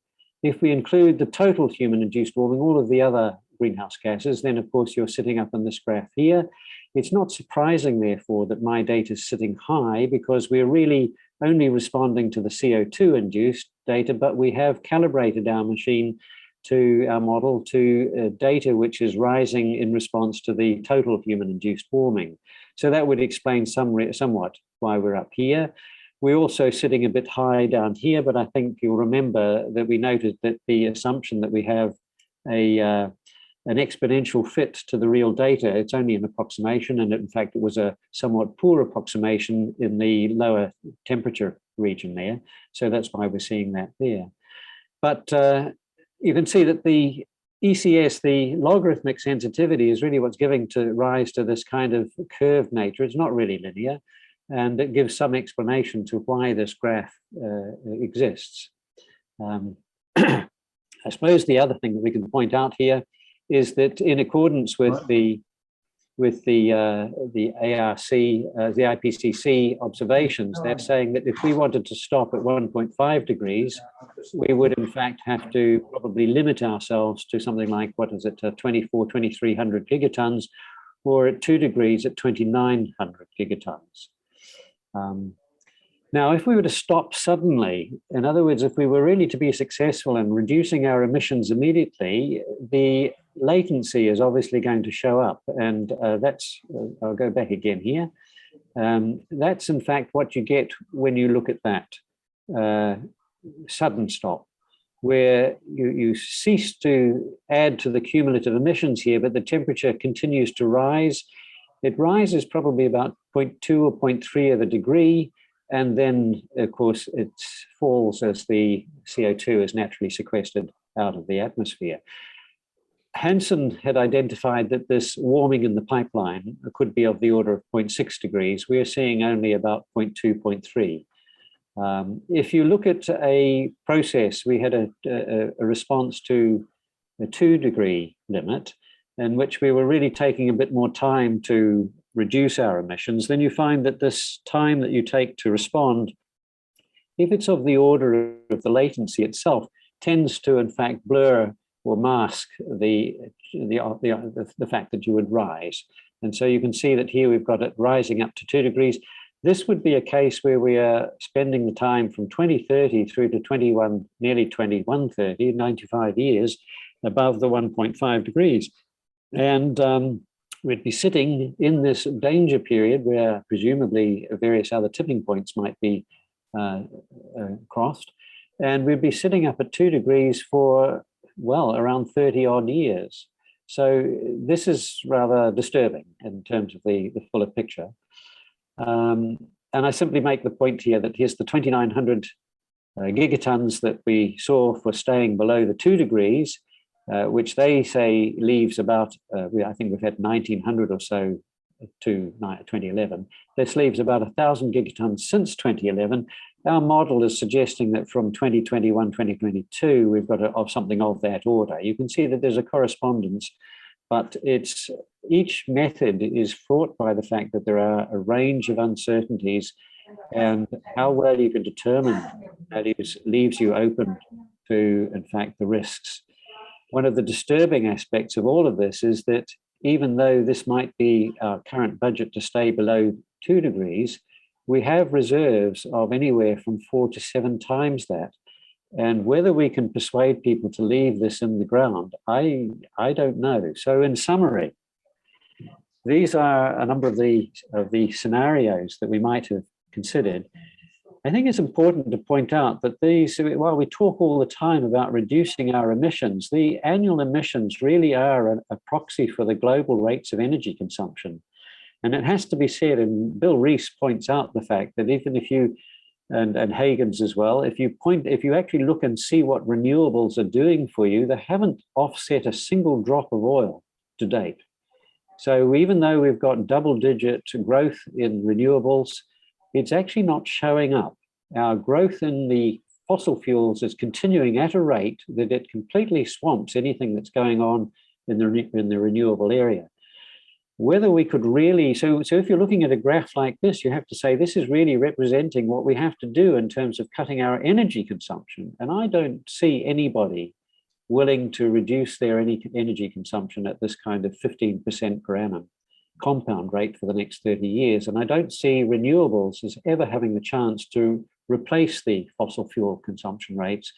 If we include the total human-induced warming, all of the other greenhouse gases, then, of course, you're sitting up in this graph here. It's not surprising, therefore, that my data is sitting high, because we're really only responding to the CO2-induced data, but we have calibrated our machine to our model to data which is rising in response to the total human-induced warming. So that would explain somewhat why we're up here. We're also sitting a bit high down here, but I think you'll remember that we noted that the assumption that we have an exponential fit to the real data, it's only an approximation, and in fact it was a somewhat poor approximation in the lower temperature region there. So that's why we're seeing that there. But you can see that the ECS, the logarithmic sensitivity, is really what's giving rise to this kind of curved nature. It's not really linear, and it gives some explanation to why this graph exists. I suppose the other thing that we can point out here is that in accordance with the ARC, the IPCC observations, they're saying that if we wanted to stop at 1.5 degrees, we would in fact have to probably limit ourselves to something like, what is it, 2300 gigatons, or at 2 degrees at 2900 gigatons. Now, if we were to stop suddenly, in other words, if we were really to be successful in reducing our emissions immediately, the latency is obviously going to show up. And that's, I'll go back again here. That's in fact what you get when you look at that sudden stop, where you cease to add to the cumulative emissions here, but the temperature continues to rise. It rises probably about 0.2 or 0.3 of a degree. And then, of course, it falls as the CO2 is naturally sequestered out of the atmosphere. Hansen had identified that this warming in the pipeline could be of the order of 0.6 degrees. We're seeing only about 0.2, 0.3. If you look at a process, we had a response to a 2-degree limit, in which we were really taking a bit more time to reduce our emissions, then you find that this time that you take to respond, if it's of the order of the latency itself, tends to in fact blur or mask the fact that you would rise. And so you can see that here we've got it rising up to 2 degrees. This would be a case where we are spending the time from 2030 through to nearly 2130, 95 years above the 1.5 degrees. And we'd be sitting in this danger period where presumably various other tipping points might be crossed. And we'd be sitting up at 2 degrees for, well, around 30 odd years. So this is rather disturbing in terms of the fuller picture. And I simply make the point here that here's the 2,900 gigatons that we saw for staying below the 2 degrees, which they say leaves about, I think we've had 1,900 or so to 2011. This leaves about 1,000 gigatons since 2011. Our model is suggesting that from 2021, 2022, we've got of something of that order. You can see that there's a correspondence, but each method is fraught by the fact that there are a range of uncertainties, and how well you can determine values leaves you open to, in fact, the risks. One of the disturbing aspects of all of this is that even though this might be our current budget to stay below 2 degrees, we have reserves of anywhere from 4 to 7 times that. And whether we can persuade people to leave this in the ground, I don't know. So in summary, these are a number of the scenarios that we might have considered. I think it's important to point out that while we talk all the time about reducing our emissions, the annual emissions really are a proxy for the global rates of energy consumption. And it has to be said, and Bill Rees points out the fact that even if you, and Hagens as well, if you actually look and see what renewables are doing for you, they haven't offset a single drop of oil to date. So even though we've got double-digit growth in renewables, it's actually not showing up. Our growth in the fossil fuels is continuing at a rate that it completely swamps anything that's going on in the renewable area. Whether we could really, so if you're looking at a graph like this, you have to say this is really representing what we have to do in terms of cutting our energy consumption. And I don't see anybody willing to reduce their energy consumption at this kind of 15% per annum compound rate for the next 30 years. And I don't see renewables as ever having the chance to replace the fossil fuel consumption rates.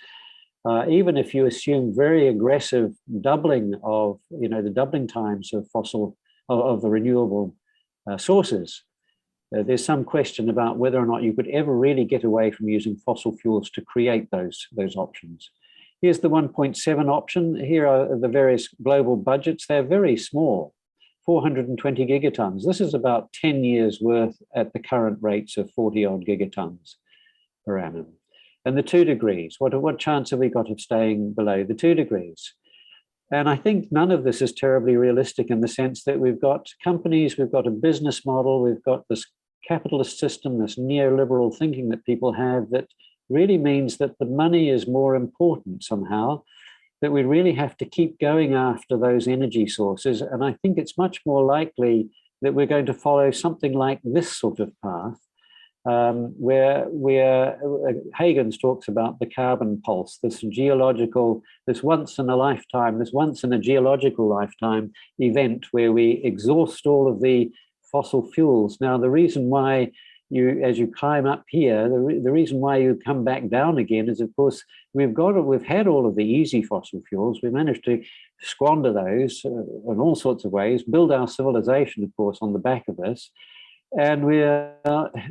Even if you assume very aggressive doubling of, the doubling times of the renewable sources. There's some question about whether or not you could ever really get away from using fossil fuels to create those options. Here's the 1.7 option. Here are the various global budgets. They're very small, 420 gigatons. This is about 10 years worth at the current rates of 40 odd gigatons per annum. And the 2 degrees, what chance have we got of staying below the 2 degrees? And I think none of this is terribly realistic in the sense that we've got companies, we've got a business model, we've got this capitalist system, this neoliberal thinking that people have that really means that the money is more important somehow, that we really have to keep going after those energy sources. And I think it's much more likely that we're going to follow something like this sort of path, where Huygens talks about the carbon pulse, this geological, this once in a geological lifetime event where we exhaust all of the fossil fuels. Now, the reason why as you climb up here, the reason why you come back down again is, of course, we've had all of the easy fossil fuels. We managed to squander those in all sorts of ways, build our civilization, of course, on the back of this. And we're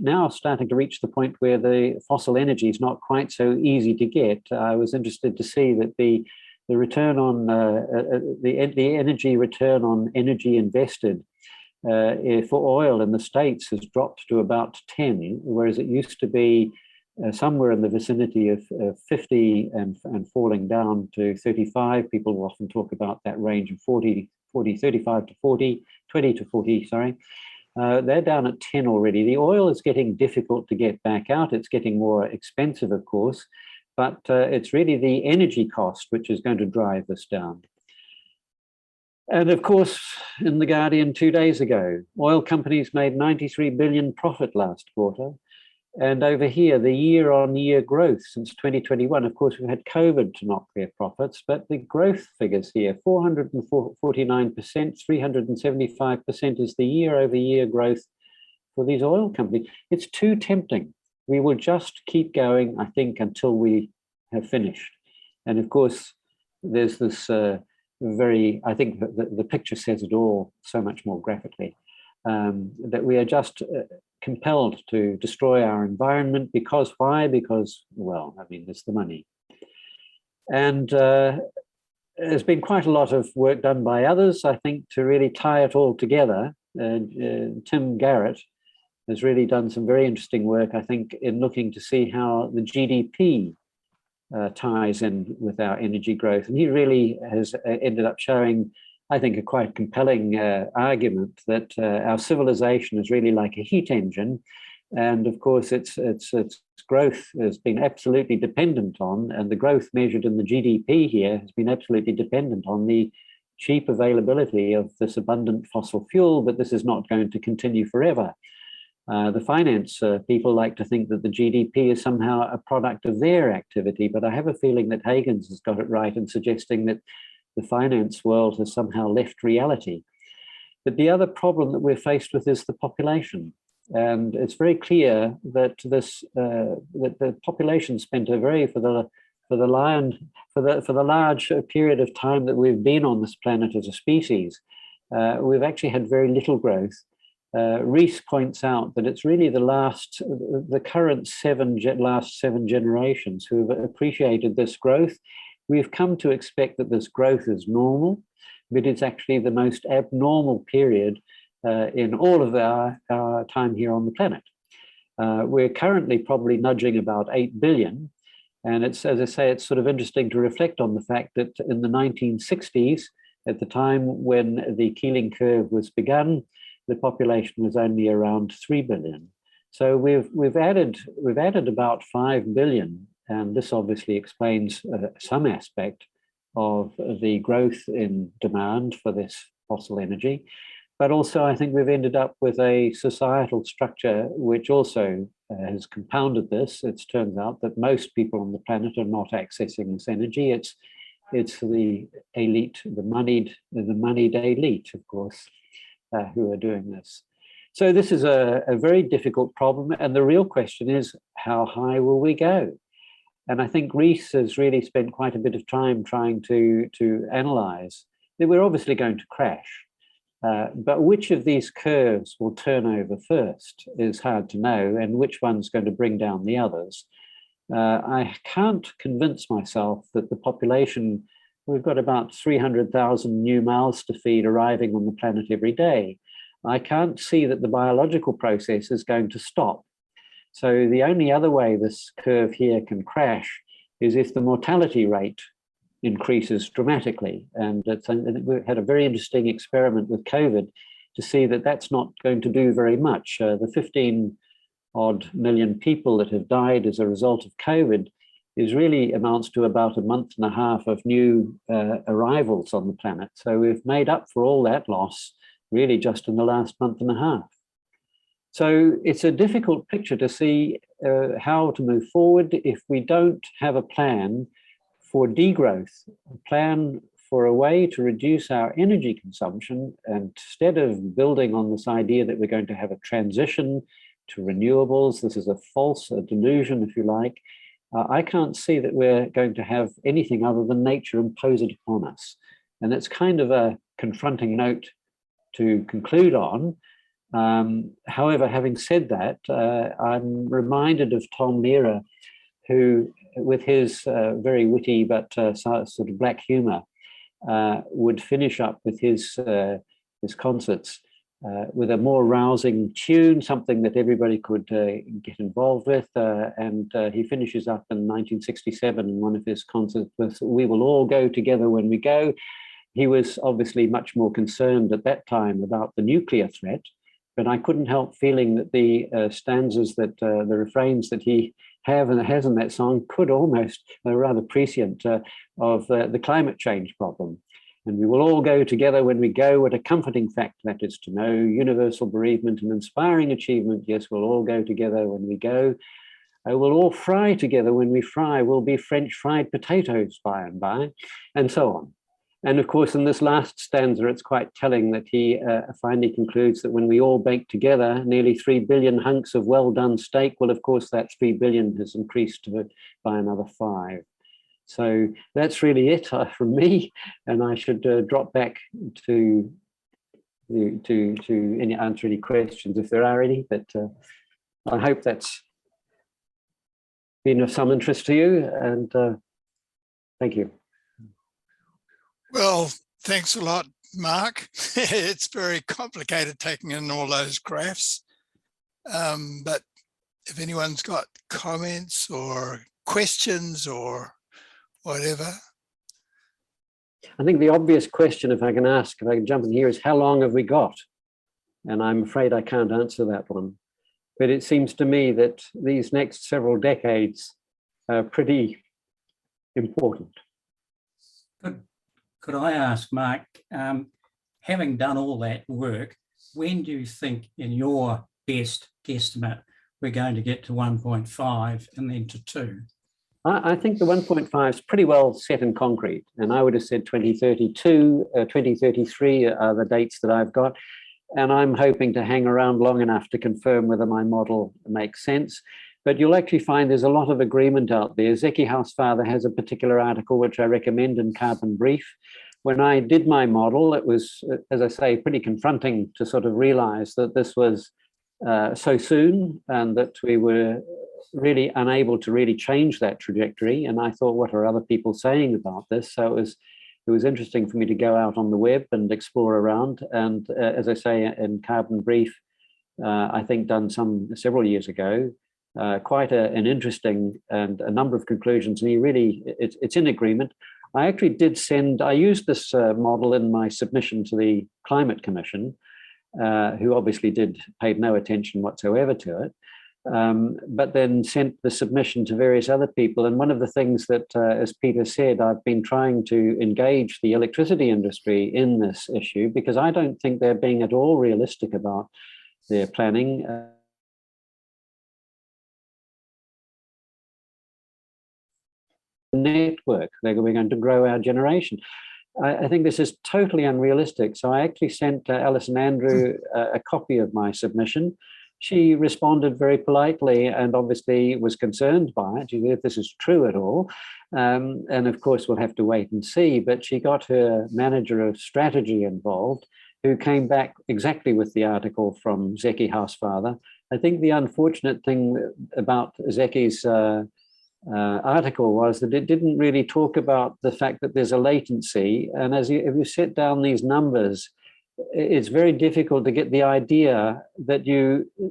now starting to reach the point where the fossil energy is not quite so easy to get. I was interested to see that the return on the energy return on energy invested for oil in the States has dropped to about 10, whereas it used to be somewhere in the vicinity of 50 and falling down to 35. People will often talk about that range of 35 to 40, 20 to 40, sorry. They're down at 10 already. The oil is getting difficult to get back out. It's getting more expensive, of course, but it's really the energy cost which is going to drive this down. And of course, in The Guardian 2 days ago, oil companies made 93 billion profit last quarter. And over here, the year-on-year growth since 2021, of course, we've had COVID to knock their profits, but the growth figures here, 449%, 375% is the year-over-year growth for these oil companies. It's too tempting. We will just keep going, I think, until we have finished. And of course, there's this I think the picture says it all so much more graphically, that we are just compelled to destroy our environment. Because why? Because, well, I mean, there's the money. And there's been quite a lot of work done by others, I think, to really tie it all together. Tim Garrett has really done some very interesting work, I think, in looking to see how the GDP ties in with our energy growth. And he really has ended up showing, I think, a quite compelling argument that our civilization is really like a heat engine. And of course, its growth has been absolutely dependent on, and the growth measured in the GDP here has been absolutely dependent on the cheap availability of this abundant fossil fuel, but this is not going to continue forever. The finance people like to think that the GDP is somehow a product of their activity, but I have a feeling that Huygens has got it right in suggesting that the finance world has somehow left reality. But the other problem that we're faced with is the population. And it's very clear that that the population spent a very, for the large period of time that we've been on this planet as a species, we've actually had very little growth. Rees points out that it's really the current last seven generations who have appreciated this growth. We've come to expect that this growth is normal, but it's actually the most abnormal period in all of our time here on the planet. We're currently probably nudging about 8 billion. And it's, as I say, it's sort of interesting to reflect on the fact that in the 1960s, at the time when the Keeling curve was begun, the population was only around 3 billion. So we've added about 5 billion, and this obviously explains some aspect of the growth in demand for this fossil energy. But also, I think we've ended up with a societal structure which also has compounded this. It turns out that most people on the planet are not accessing this energy. It's the elite, the moneyed elite, of course, who are doing this. So this is a very difficult problem. And the real question is, how high will we go? And I think Rees has really spent quite a bit of time trying to analyze that we're obviously going to crash. But which of these curves will turn over first is hard to know, and which one's going to bring down the others. I can't convince myself that the population, we've got about 300,000 new mouths to feed arriving on the planet every day. I can't see that the biological process is going to stop. So the only other way this curve here can crash is if the mortality rate increases dramatically. And we had a very interesting experiment with COVID to see that that's not going to do very much. The 15 odd million people that have died as a result of COVID is really amounts to about a month and a half of new arrivals on the planet. So we've made up for all that loss really just in the last month and a half. So it's a difficult picture to see how to move forward if we don't have a plan for degrowth, a plan for a way to reduce our energy consumption. And instead of building on this idea that we're going to have a transition to renewables, this is a false delusion, if you like, I can't see that we're going to have anything other than nature impose it upon us. And it's kind of a confronting note to conclude on. However, having said that, I'm reminded of Tom Lehrer, who, with his very witty but sort of black humor, would finish up with his concerts with a more rousing tune, something that everybody could get involved with. And he finishes up in 1967 in one of his concerts with "We will all go together when we go." He was obviously much more concerned at that time about the nuclear threat, but I couldn't help feeling that the stanzas, that the refrains that he has in that song could almost rather prescient of the climate change problem. And we will all go together when we go, what a comforting fact that is to know, universal bereavement and inspiring achievement. Yes, we'll all go together when we go. We'll all fry together when we fry. We'll be French fried potatoes by and by, and so on. And of course, in this last stanza, it's quite telling that he finally concludes that when we all bake together, nearly 3 billion hunks of well-done steak, well, of course, that 3 billion has increased by another 5. So that's really it from me. And I should drop back to answer any questions if there are any. But I hope that's been of some interest to you. And thank you. Well, thanks a lot, Mark. It's very complicated taking in all those graphs. But if anyone's got comments or questions or whatever. I think the obvious question, if I can jump in here, is how long have we got? And I'm afraid I can't answer that one. But it seems to me that these next several decades are pretty important. Could I ask, Mark, having done all that work, when do you think, in your best guesstimate, we're going to get to 1.5 and then to 2? I think the 1.5 is pretty well set in concrete. And I would have said 2032, 2033 are the dates that I've got. And I'm hoping to hang around long enough to confirm whether my model makes sense. But you'll actually find there's a lot of agreement out there. Zeki Housefather has a particular article which I recommend in Carbon Brief. When I did my model, it was, as I say, pretty confronting to sort of realize that this was so soon and that we were really unable to really change that trajectory. And I thought, what are other people saying about this? So it was interesting for me to go out on the web and explore around. And as I say, in Carbon Brief, I think done several years ago, quite an interesting and a number of conclusions. And it's in agreement. I actually I used this model in my submission to the Climate Commission, who obviously paid no attention whatsoever to it, but then sent the submission to various other people. And one of the things that, as Peter said, I've been trying to engage the electricity industry in this issue, because I don't think they're being at all realistic about their planning. Network, we're going to grow our generation. I think this is totally unrealistic. So I actually sent Alison Andrew a copy of my submission. She responded very politely and obviously was concerned by it. She said, if this is true at all. And of course, we'll have to wait and see. But she got her manager of strategy involved. who came back exactly with the article from Zeki Housefather. I think the unfortunate thing about Zeki's article was that it didn't really talk about the fact that there's a latency. And if you set down these numbers, it's very difficult to get the idea that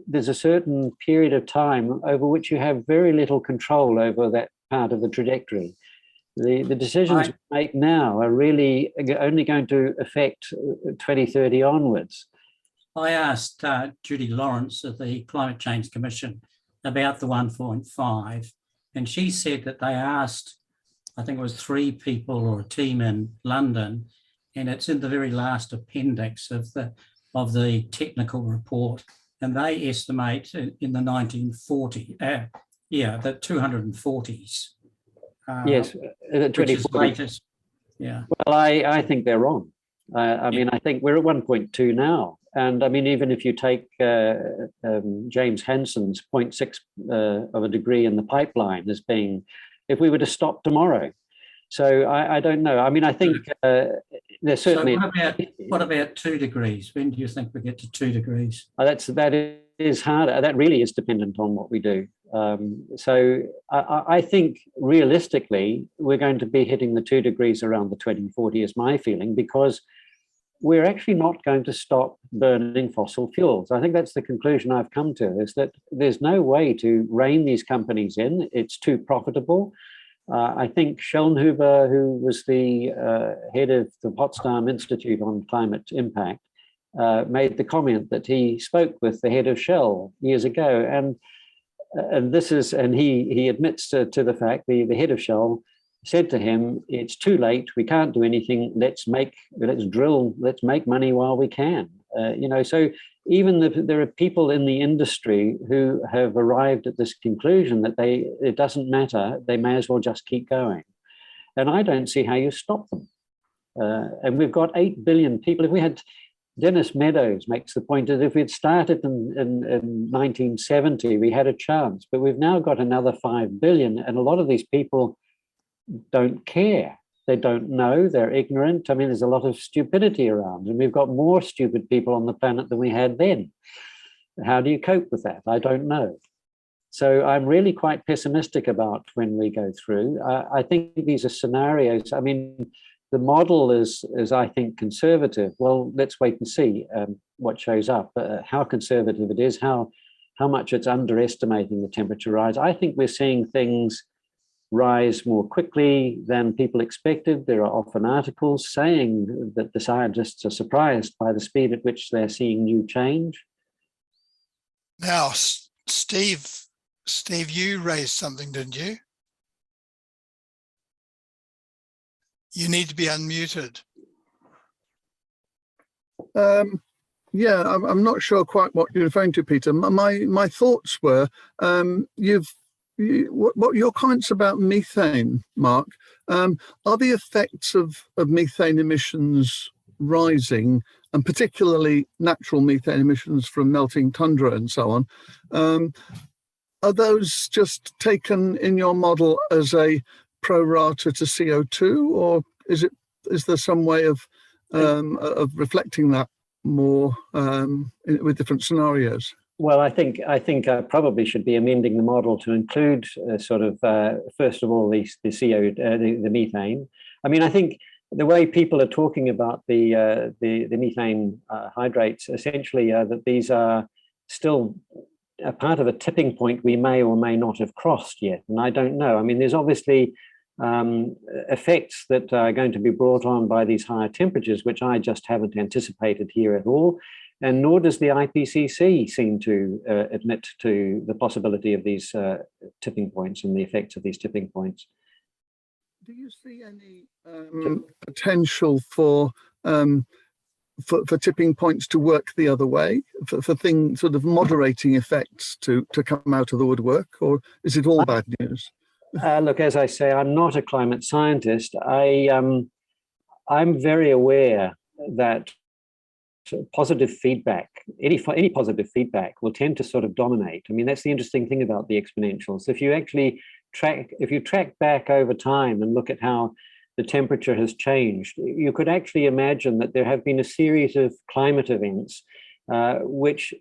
there's a certain period of time over which you have very little control over that part of the trajectory. The decisions we make now are really only going to affect 2030 onwards. I asked Judy Lawrence of the Climate Change Commission about the 1.5, and she said that they asked, I think it was 3 people or a team in London, and it's in the very last appendix of the technical report, and they estimate in the 1940s, the 240s. Yes, which is latest. Yeah. Well, I think they're wrong. I mean, I think we're at 1.2 now. And I mean, even if you take James Hansen's 0.6 of a degree in the pipeline as being, if we were to stop tomorrow. So I don't know. I mean, I think there's certainly. So what about 2 degrees? When do you think we get to 2 degrees? That is harder. That really is dependent on what we do. So I think realistically, we're going to be hitting the 2 degrees around the 2040 is my feeling, because we're actually not going to stop burning fossil fuels. I think that's the conclusion I've come to, is that there's no way to rein these companies in. It's too profitable. I think Schellnhuber, who was the head of the Potsdam Institute on Climate Impact, made the comment that he spoke with the head of Shell years ago, and he admits to the fact, the head of Shell said to him, "It's too late. We can't do anything. Let's drill. Let's make money while we can." So even there are people in the industry who have arrived at this conclusion that it doesn't matter. They may as well just keep going, and I don't see how you stop them. And we've got 8 billion people. If we had Dennis Meadows makes the point that if we'd started in 1970, we had a chance, but we've now got another 5 billion, and a lot of these people don't care. They don't know, they're ignorant. I mean, there's a lot of stupidity around, and we've got more stupid people on the planet than we had then. How do you cope with that? I don't know. So I'm really quite pessimistic about when we go through. I think these are scenarios. I mean, the model is I think, conservative. Well, let's wait and see what shows up, how conservative it is, how much it's underestimating the temperature rise. I think we're seeing things rise more quickly than people expected. There are often articles saying that the scientists are surprised by the speed at which they're seeing new change. Now, Steve, you raised something, didn't you? You need to be unmuted. Yeah, I'm not sure quite what you're referring to, Peter. My thoughts were, what your comments about methane, Mark, are the effects of methane emissions rising, and particularly natural methane emissions from melting tundra and so on, are those just taken in your model as a pro rata to CO2, or is there some way of reflecting that more with different scenarios? Well, I think I probably should be amending the model to include first of all the methane. I mean, I think the way people are talking about the methane hydrates essentially that these are still a part of a tipping point we may or may not have crossed yet, and I don't know. I mean, there's obviously effects that are going to be brought on by these higher temperatures, which I just haven't anticipated here at all. And nor does the IPCC seem to admit to the possibility of these tipping points and the effects of these tipping points. Do you see any potential for tipping points to work the other way, for things sort of moderating effects to come out of the woodwork, or is it all bad news? Look, as I say, I'm not a climate scientist. I'm very aware that positive feedback, any positive feedback will tend to sort of dominate. I mean, that's the interesting thing about the exponentials. If you track back over time and look at how the temperature has changed. You could actually imagine that there have been a series of climate events which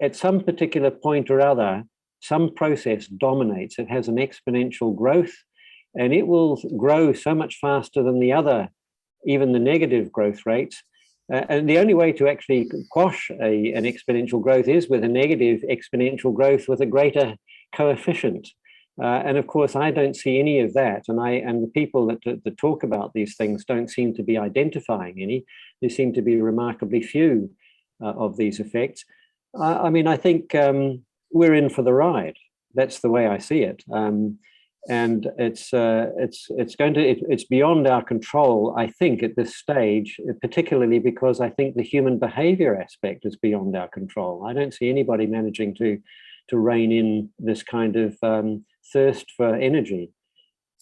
at some particular point or other, some process dominates. It has an exponential growth, and it will grow so much faster than the other, even the negative growth rates. And the only way to actually quash an exponential growth is with a negative exponential growth with a greater coefficient. And of course, I don't see any of that. And the people that talk about these things don't seem to be identifying any. There seem to be remarkably few of these effects. I mean, I think we're in for the ride. That's the way I see it. And it's beyond our control, I think, at this stage, particularly because I think the human behavior aspect is beyond our control. I don't see anybody managing to rein in this kind of thirst for energy.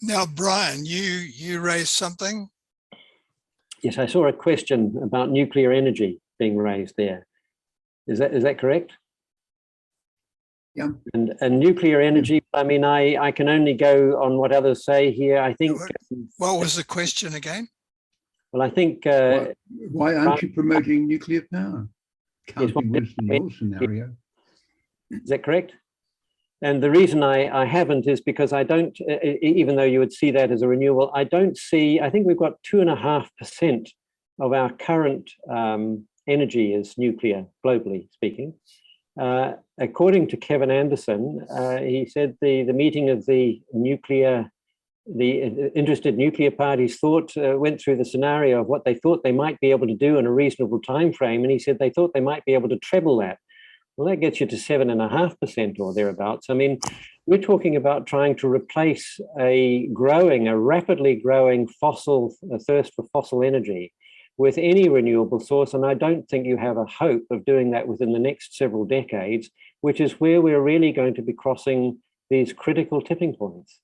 Now, Brian, you raised something? Yes, I saw a question about nuclear energy being raised there. Is that correct? Yeah. And nuclear energy, I mean, I can only go on what others say here. I think. What was the question again? Well, I think. Why aren't you promoting nuclear power? Can't be worse than your scenario. Is that correct? And the reason I haven't is because I don't, even though you would see that as a renewable, I don't see, I think we've got 2.5% of our current energy is nuclear, globally speaking. According to Kevin Anderson, he said the meeting of the interested nuclear parties went through the scenario of what they thought they might be able to do in a reasonable time frame, and he said they thought they might be able to treble that. Well, that gets you to 7.5% or thereabouts. I mean, we're talking about trying to replace a rapidly growing thirst for fossil energy with any renewable source. And I don't think you have a hope of doing that within the next several decades, which is where we're really going to be crossing these critical tipping points.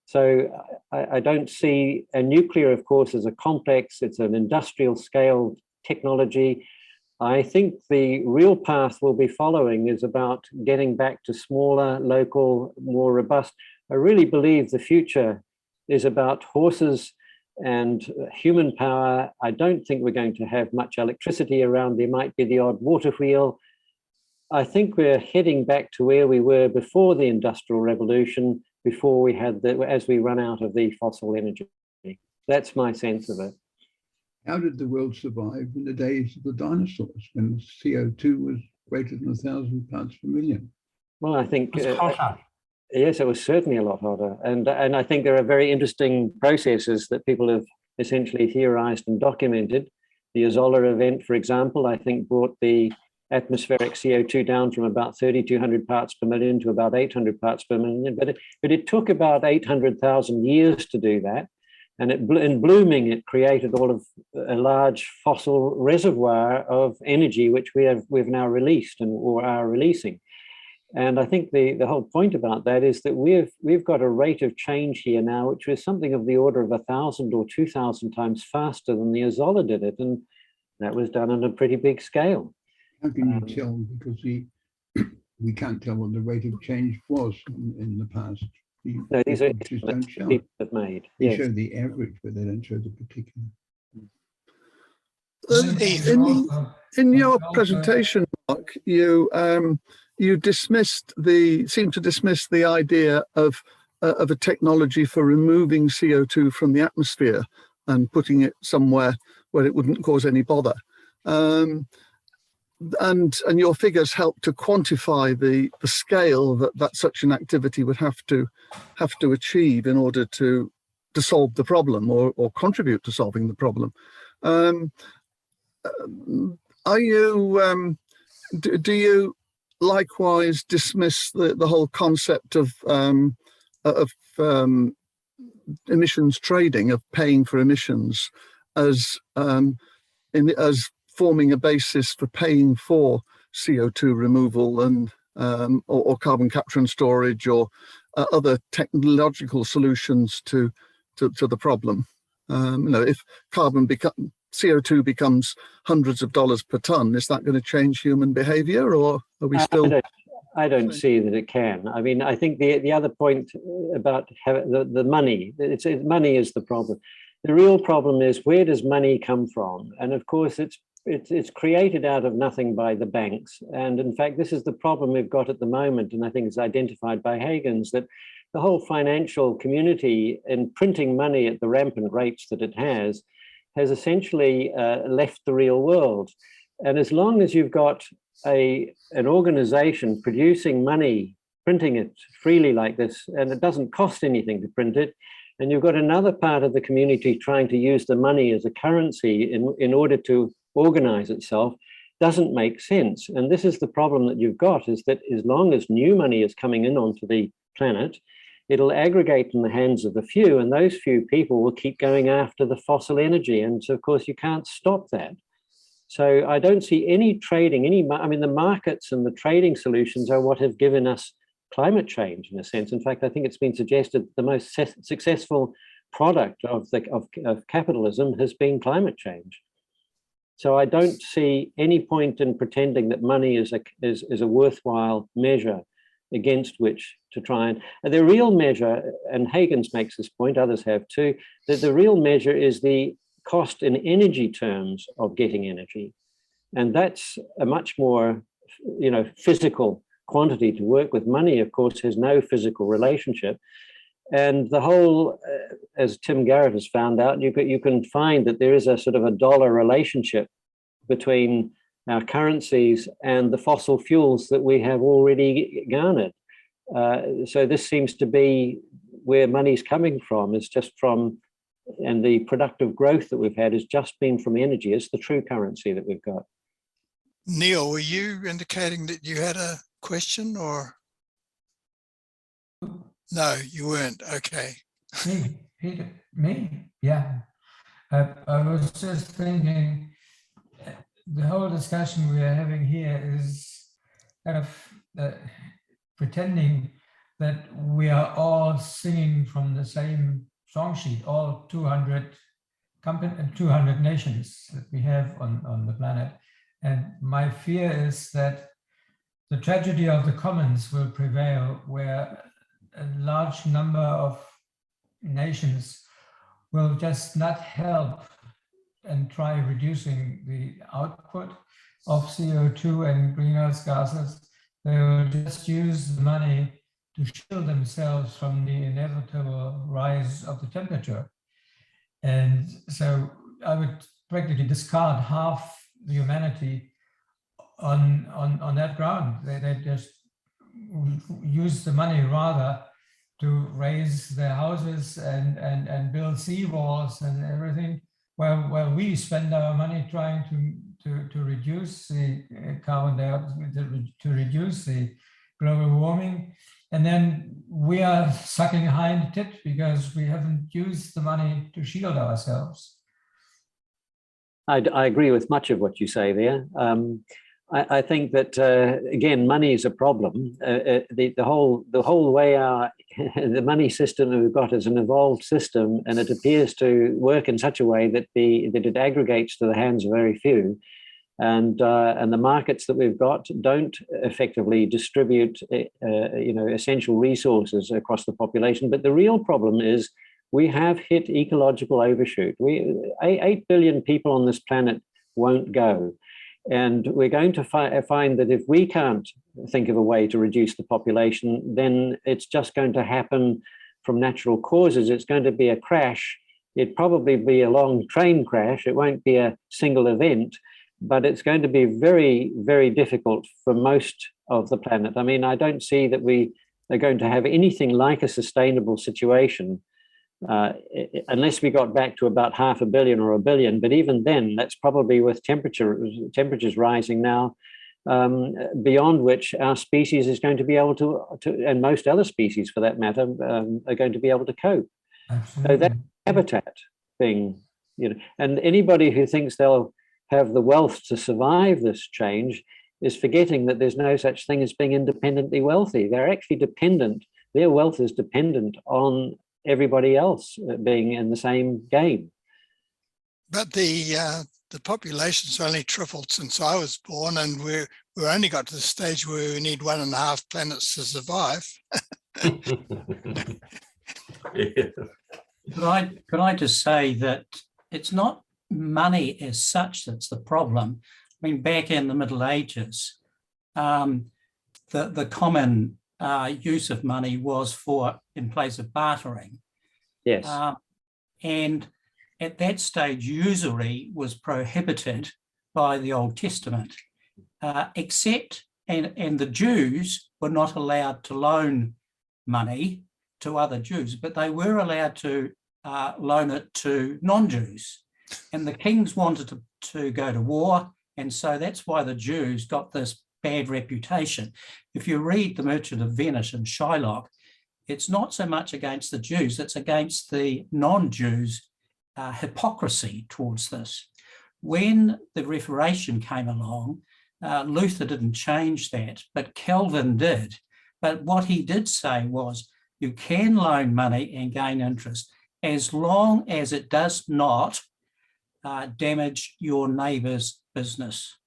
So I don't see, and nuclear, of course, is a complex, it's an industrial scale technology. I think the real path we'll be following is about getting back to smaller, local, more robust. I really believe the future is about horses and human power. I don't think we're going to have much electricity around. There might be the odd water wheel. I think we're heading back to where we were before the Industrial Revolution, before we had as we run out of the fossil energy. That's my sense of it. How did the world survive in the days of the dinosaurs when CO2 was greater than 1,000 parts per million? Well, I think It's hotter. yes, it was certainly a lot hotter, and I think there are very interesting processes that people have essentially theorized and documented. The Azolla event, for example, I think brought the atmospheric CO2 down from about 3,200 parts per million to about 800 parts per million, but it took about 800,000 years to do that. And in blooming, it created all of a large fossil reservoir of energy, which we've now released or are releasing. And I think the whole point about that is that we've got a rate of change here now, which is something of the order of 1,000 or 2,000 times faster than the Azolla did it, and that was done on a pretty big scale. How can you tell? Because we can't tell what the rate of change was in the past. No, these are just don't show. people have made. They Yes. show the average, but they don't show the particular. In your presentation, Mark, you seem to dismiss the idea of a technology for removing CO2 from the atmosphere and putting it somewhere where it wouldn't cause any bother. And your figures help to quantify the scale that such an activity would have to achieve in order to solve the problem or contribute to solving the problem. Are you do you likewise dismiss the whole concept of emissions trading, of paying for emissions, as forming a basis for paying for CO2 removal and or carbon capture and storage or other technological solutions to the problem? If CO2 becomes hundreds of dollars per ton, is that going to change human behavior, or are we still? I don't see that it can. I mean, I think the other point about the money, money is the problem. The real problem is, where does money come from? And of course, it's created out of nothing by the banks. And in fact, this is the problem we've got at the moment. And I think it's identified by Huygens that the whole financial community, in printing money at the rampant rates that it has essentially left the real world. And as long as you've got an organization producing money, printing it freely like this, and it doesn't cost anything to print it, and you've got another part of the community trying to use the money as a currency in order to organize itself, doesn't make sense. And this is the problem that you've got, is that as long as new money is coming in onto the planet, it'll aggregate in the hands of the few, and those few people will keep going after the fossil energy. And so, of course, you can't stop that. So I don't see any trading, I mean, the markets and the trading solutions are what have given us climate change, in a sense. In fact, I think it's been suggested the most successful product of capitalism has been climate change. So I don't see any point in pretending that money is a worthwhile measure against which to try and the real measure, and Huygens makes this point, others have too, that the real measure is the cost in energy terms of getting energy. And that's a much more, physical quantity to work with. Money, of course, has no physical relationship. And the whole, as Tim Garrett has found out, you can find that there is a sort of a dollar relationship between our currencies and the fossil fuels that we have already garnered. So this seems to be where money's coming from, is just from, and the productive growth that we've had has just been from energy. It's the true currency that we've got. Neil, were you indicating that you had a question, or? No, you weren't. Okay. Me, Peter, me? Yeah. I was just thinking, the whole discussion we are having here is kind of pretending that we are all singing from the same song sheet, all 200 nations that we have on the planet. And my fear is that the tragedy of the commons will prevail, where a large number of nations will just not help and try reducing the output of CO2 and greenhouse gases. They will just use the money to shield themselves from the inevitable rise of the temperature. And so I would practically discard half the humanity on that ground. They just use the money rather to raise their houses and build seawalls and everything, while we spend our money trying to reduce the carbon dioxide, to reduce the global warming. And then we are sucking hind tit because we haven't used the money to shield ourselves. I agree with much of what you say there. I think that again, money is a problem. The whole way the money system that we've got is an evolved system, and it appears to work in such a way that it aggregates to the hands of very few, and the markets that we've got don't effectively distribute essential resources across the population. But the real problem is we have hit ecological overshoot. 8 billion people on this planet won't go. And we're going to find that if we can't think of a way to reduce the population, then it's just going to happen from natural causes. It's going to be a crash. It'd probably be a long train crash. It won't be a single event, but it's going to be very, very difficult for most of the planet. I mean, I don't see that we are going to have anything like a sustainable situation unless we got back to about 500 million or 1 billion. But even then, that's probably with temperatures rising now, beyond which our species is going to be able to and most other species for that matter, are going to be able to cope. Absolutely. So that habitat thing, and anybody who thinks they'll have the wealth to survive this change is forgetting that there's no such thing as being independently wealthy. They're actually dependent. Their wealth is dependent on everybody else being in the same game. But the population's only tripled since I was born, and we're only got to the stage where we need 1.5 planets to survive. Well, could I just say that it's not money as such that's the problem. I mean, back in the Middle Ages, the common use of money was in place of bartering. Yes. And at that stage, usury was prohibited by the Old Testament, except, and the Jews were not allowed to loan money to other Jews, but they were allowed to loan it to non-Jews. And the kings wanted to go to war, and so that's why the Jews got this bad reputation. If you read The Merchant of Venice and Shylock, it's not so much against the Jews, it's against the non-Jews' hypocrisy towards this. When the Reformation came along, Luther didn't change that, but Calvin did. But what he did say was, you can loan money and gain interest as long as it does not damage your neighbour's business.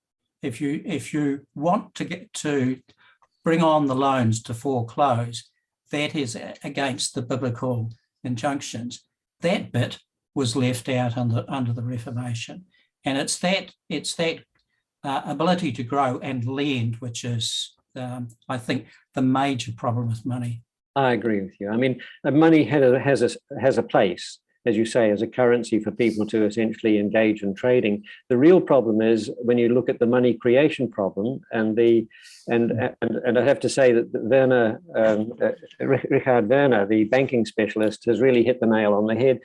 If you want to bring on the loans to foreclose, that is against the biblical injunctions. That bit was left out under the Reformation, and it's that ability to grow and lend, which is, I think, the major problem with money. I agree with you. I mean, money has a place, as you say, as a currency for people to essentially engage in trading. The real problem is when you look at the money creation problem, and I have to say that Werner, Richard Werner, the banking specialist, has really hit the nail on the head.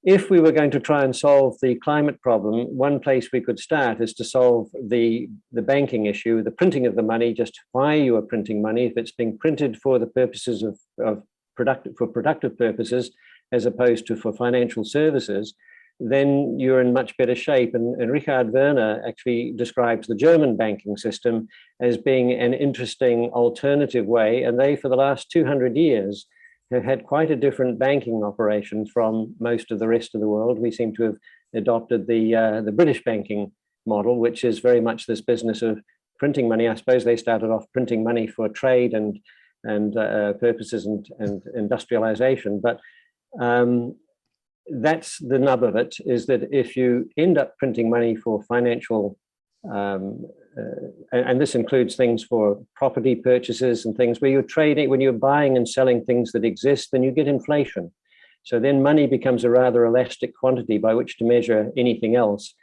If we were going to try and solve the climate problem, one place we could start is to solve the banking issue, the printing of the money, just why you are printing money. If it's being printed for the purposes of productive purposes, as opposed to for financial services, then you're in much better shape. And Richard Werner actually describes the German banking system as being an interesting alternative way. And they, for the last 200 years, have had quite a different banking operation from most of the rest of the world. We seem to have adopted the British banking model, which is very much this business of printing money. I suppose they started off printing money for trade and purposes and industrialization. But that's the nub of it, is that if you end up printing money for financial, and this includes things for property purchases and things where you're trading, when you're buying and selling things that exist, then you get inflation. So then money becomes a rather elastic quantity by which to measure anything else.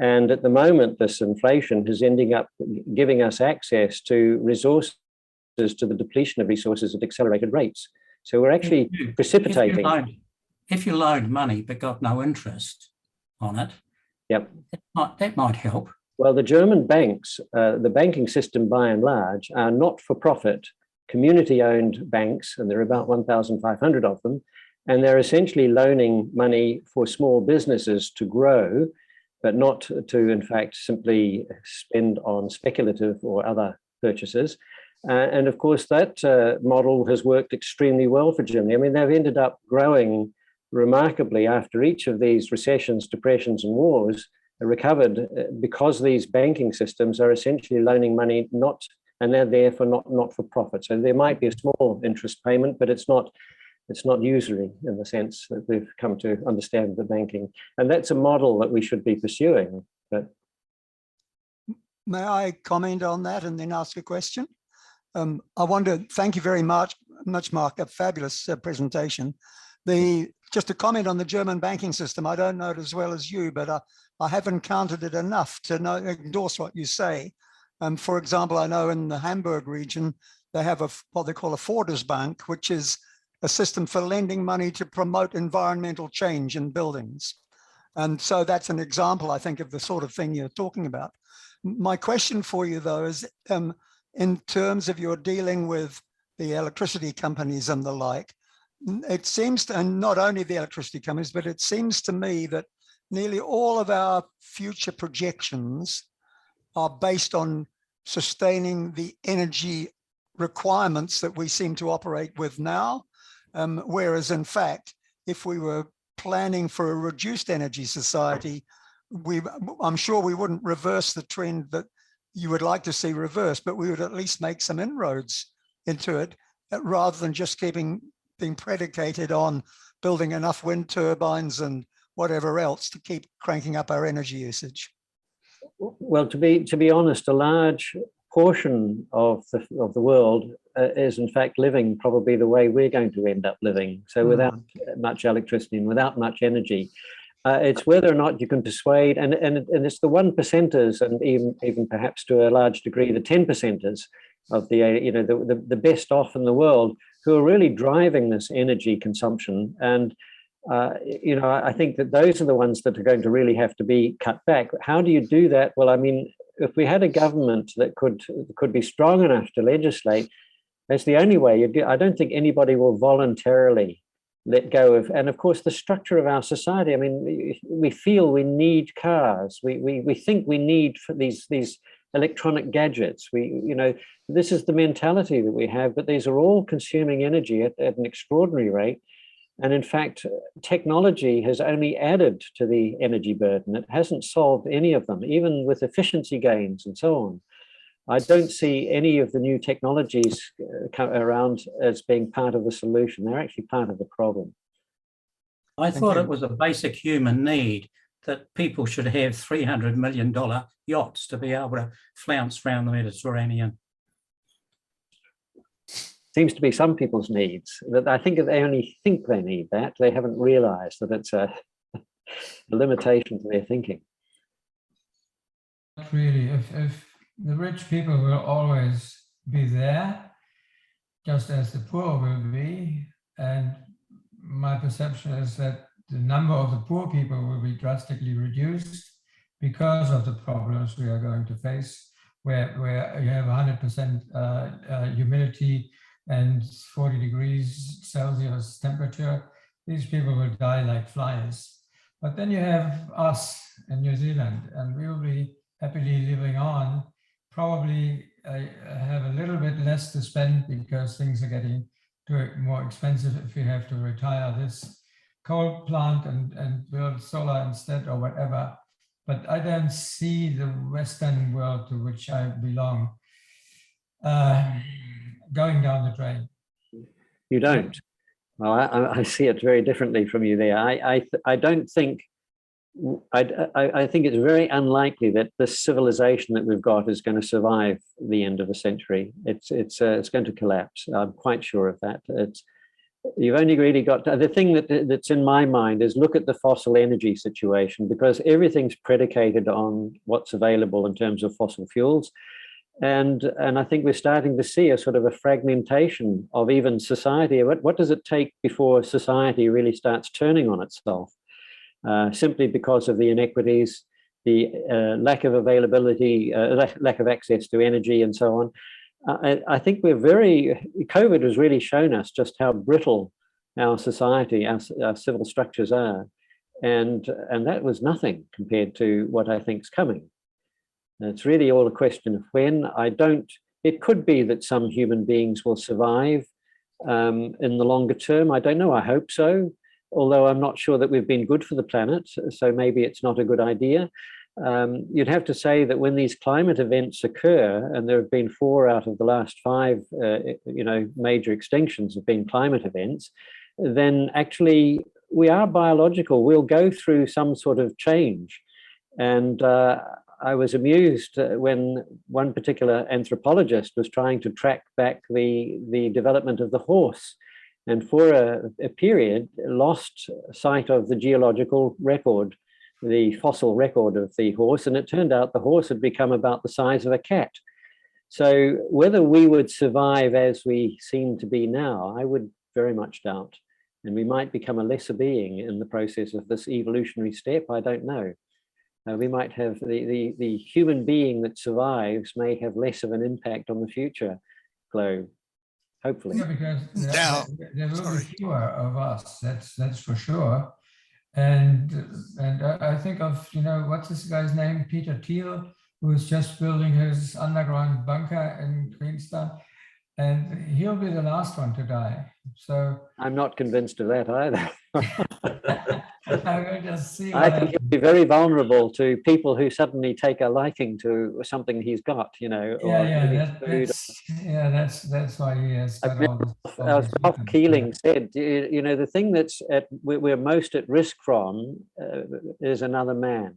And at the moment, this inflation is ending up giving us access to resources, to the depletion of resources at accelerated rates. So we're actually precipitating. If you loaned money but got no interest on it, yep, that might help. Well, the German banks, the banking system by and large, are not-for-profit, community-owned banks, and there are about 1,500 of them, and they're essentially loaning money for small businesses to grow, but not to, in fact, simply spend on speculative or other purchases. And of course, that model has worked extremely well for Germany. I mean, they've ended up growing remarkably after each of these recessions, depressions, and wars, recovered because these banking systems are essentially loaning money, and they're there for not for profit. So there might be a small interest payment, but it's not usury in the sense that we've come to understand the banking. And that's a model that we should be pursuing. But may I comment on that and then ask a question? I wonder, thank you very much, Mark, a fabulous presentation. Just to comment on the German banking system, I don't know it as well as you, but I have encountered it enough to endorse what you say. For example, I know in the Hamburg region, they have what they call a Fordesbank, which is a system for lending money to promote environmental change in buildings. And so that's an example, I think, of the sort of thing you're talking about. My question for you, though, is in terms of your dealing with the electricity companies and the like, it seems to, and not only the electricity companies, but it seems to me that nearly all of our future projections are based on sustaining the energy requirements that we seem to operate with now. Whereas in fact, if we were planning for a reduced energy society, I'm sure we wouldn't reverse the trend that you would like to see reversed, but we would at least make some inroads into it rather than just keeping being predicated on building enough wind turbines and whatever else to keep cranking up our energy usage? Well, to be honest, a large portion of the world is in fact living probably the way we're going to end up living. So without much electricity and without much energy, it's whether or not you can persuade, and it's the 1%ers, and even perhaps to a large degree the 10%ers of the the best off in the world, who are really driving this energy consumption. And I think that those are the ones that are going to really have to be cut back. How do you do that? Well, I mean, if we had a government that could be strong enough to legislate, that's the only way. I don't think anybody will voluntarily let go of. And of course, the structure of our society. I mean, we feel we need cars. We think we need these electronic gadgets. This is the mentality that we have. But these are all consuming energy at an extraordinary rate. And in fact, technology has only added to the energy burden. It hasn't solved any of them, even with efficiency gains and so on. I don't see any of the new technologies come around as being part of the solution. They're actually part of the problem. I thought it was a basic human need that people should have $300 million yachts to be able to flounce around the Mediterranean. Seems to be some people's needs. That I think they only think they need that. They haven't realized that it's a limitation to their thinking. Not really. If the rich people will always be there, just as the poor will be, and my perception is that the number of the poor people will be drastically reduced because of the problems we are going to face, where you have 100% humidity and 40 degrees Celsius temperature. These people will die like flies. But then you have us in New Zealand, and we will be happily living on. Probably have a little bit less to spend because things are getting more expensive if we have to retire this coal plant and build solar instead or whatever. But I don't see the Western world to which I belong going down the drain. You don't? Well, I see it very differently from you there. I don't think, I think it's very unlikely that this civilization that we've got is going to survive the end of the century. It's going to collapse. I'm quite sure of that. You've only really got the thing that's in my mind is look at the fossil energy situation, because everything's predicated on what's available in terms of fossil fuels. And I think we're starting to see a sort of a fragmentation of even society. What does it take before society really starts turning on itself? Simply because of the inequities, the lack of availability, lack of access to energy and so on. I think COVID has really shown us just how brittle our society, our civil structures are. And that was nothing compared to what I think is coming. It's really all a question of when. It could be that some human beings will survive in the longer term. I don't know, I hope so. Although I'm not sure that we've been good for the planet, so maybe it's not a good idea. You'd have to say that when these climate events occur, and there have been 4 out of the last 5, major extinctions have been climate events, then actually we are biological. We'll go through some sort of change. And I was amused when one particular anthropologist was trying to track back the development of the horse, and for a period lost sight of the geological record, the fossil record of the horse, and it turned out the horse had become about the size of a cat. So whether we would survive as we seem to be now, I would very much doubt. And we might become a lesser being in the process of this evolutionary step. I don't know. We might have the human being that survives may have less of an impact on the future globe, hopefully. Yeah, because there will be fewer of us. That's for sure. And I think of, what's this guy's name, Peter Thiel, who is just building his underground bunker in Queenstown, and he'll be the last one to die. So I'm not convinced of that either. I will just see. I what think he'll happens. be very vulnerable to people who suddenly take a liking to something he's got, you know, or maybe it's food. That's why he has I got mean, all this. as Ralph Keeling said, you know, the thing we're most at risk from is another man.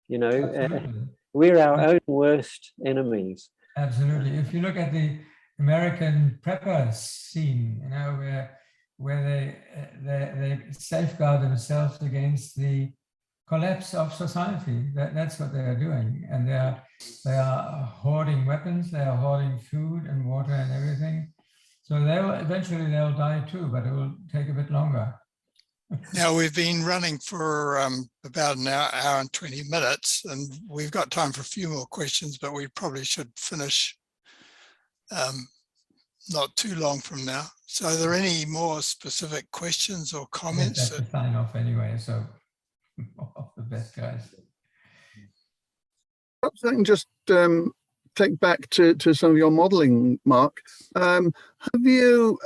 You know, Absolutely. we're our own worst enemies. Absolutely. If you look at the American prepper scene, you know, where they safeguard themselves against the collapse of society. That's what they are doing, and they are hoarding weapons, they are hoarding food and water and everything. So they'll die too, but it will take a bit longer. Now, we've been running for about an hour and 20 minutes, and we've got time for a few more questions, but we probably should finish not too long from now. So are there any more specific questions or comments? Yes, that's to sign off anyway, so off the best, guys. Perhaps I can just take back to some of your modelling, Mark. Have you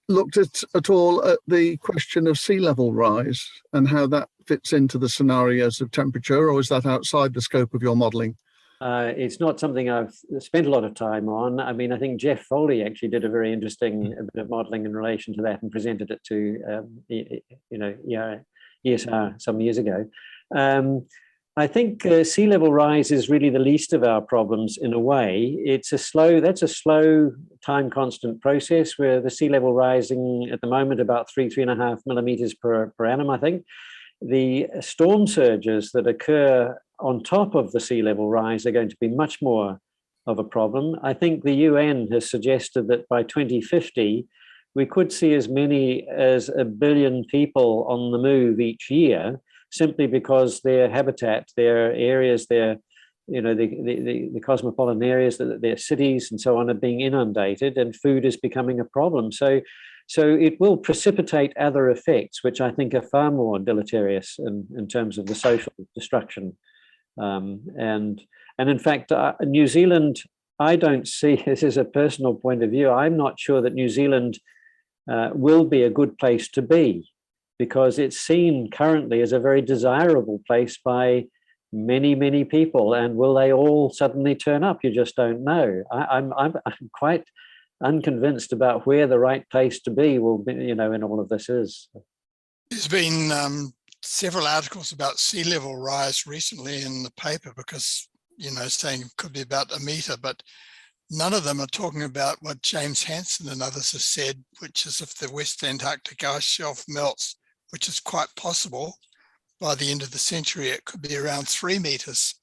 looked at all at the question of sea level rise and how that fits into the scenarios of temperature, or is that outside the scope of your modelling? It's not something I've spent a lot of time on. I mean, I think Jeff Foley actually did a very interesting bit of modelling in relation to that and presented it to, ESR some years ago. I think sea level rise is really the least of our problems in a way. That's a slow time constant process where the sea level rising at the moment about 3.5 millimeters per annum, I think. The storm surges that occur on top of the sea level rise are going to be much more of a problem. I think the UN has suggested that by 2050, we could see as many as 1 billion people on the move each year, simply because their habitat, their areas, their, you know, the cosmopolitan areas, their cities and so on are being inundated, and food is becoming a problem. So it will precipitate other effects, which I think are far more deleterious in terms of the social destruction. And in fact, New Zealand, I don't see, this is a personal point of view, I'm not sure that New Zealand will be a good place to be, because it's seen currently as a very desirable place by many, many people. And will they all suddenly turn up? You just don't know. I'm quite unconvinced about where the right place to be will be, you know, in all of this is. There's been several articles about sea level rise recently in the paper, because, you know, saying it could be about 1 meter, but none of them are talking about what James Hansen and others have said, which is if the West Antarctic ice shelf melts, which is quite possible, by the end of the century, it could be around 3 meters.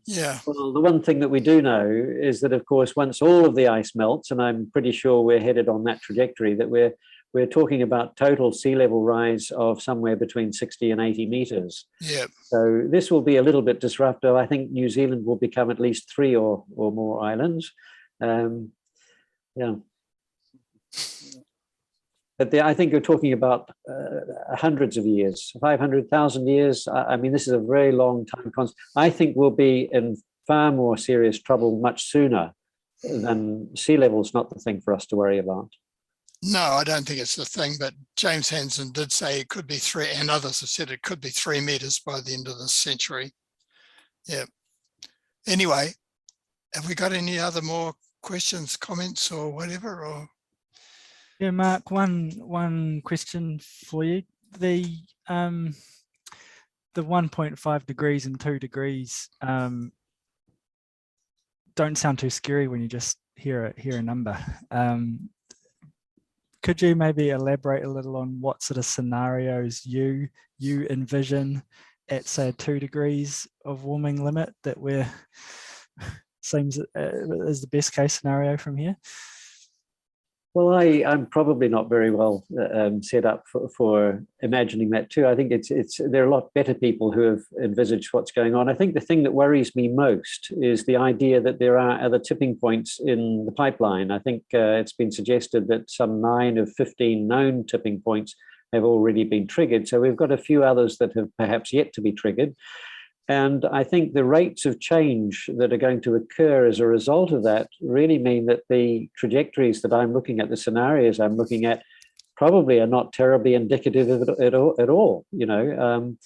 Yeah. Well, the one thing that we do know is that, of course, once all of the ice melts, and I'm pretty sure we're headed on that trajectory, that we're talking about total sea level rise of somewhere between 60 and 80 meters. Yeah. So this will be a little bit disruptive. I think New Zealand will become at least 3 or more islands. Yeah. But I think you're talking about hundreds of years, 500,000 years. I mean, this is a very long time. I think we'll be in far more serious trouble much sooner than sea level is not the thing for us to worry about. No, I don't think it's the thing, but James Hansen did say it could be 3, and others have said it could be 3 meters by the end of the century. Yeah. Anyway, have we got any other more questions, comments, or whatever? Or yeah, Mark, one question for you. The 1.5 degrees and 2 degrees don't sound too scary when you just hear a number. Could you maybe elaborate a little on what sort of scenarios you envision at, say, 2 degrees of warming limit that seems is the best case scenario from here? Well, I'm probably not very well set up for imagining that too. I think there are a lot better people who have envisaged what's going on. I think the thing that worries me most is the idea that there are other tipping points in the pipeline. I think it's been suggested that some 9 of 15 known tipping points have already been triggered. So we've got a few others that have perhaps yet to be triggered. And I think the rates of change that are going to occur as a result of that really mean that the trajectories that I'm looking at, the scenarios I'm looking at, probably are not terribly indicative of it at all, you know.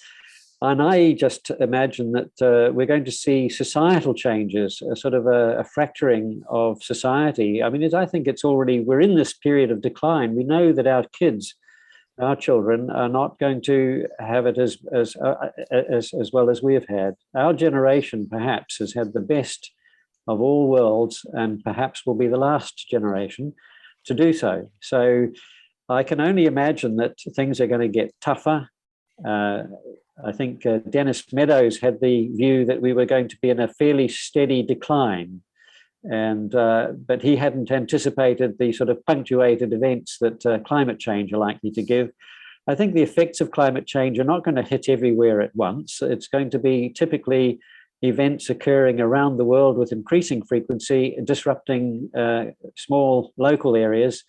And I just imagine that we're going to see societal changes, a sort of a fracturing of society. I mean, I think it's already, we're in this period of decline. We know that our kids, our children, are not going to have it as well as we have had. Our generation perhaps has had the best of all worlds, and perhaps will be the last generation to do so. So I can only imagine that things are going to get tougher. I think Dennis Meadows had the view that we were going to be in a fairly steady decline, and but he hadn't anticipated the sort of punctuated events that climate change are likely to give. I think the effects of climate change are not going to hit everywhere at once. It's going to be typically events occurring around the world with increasing frequency, disrupting small local areas,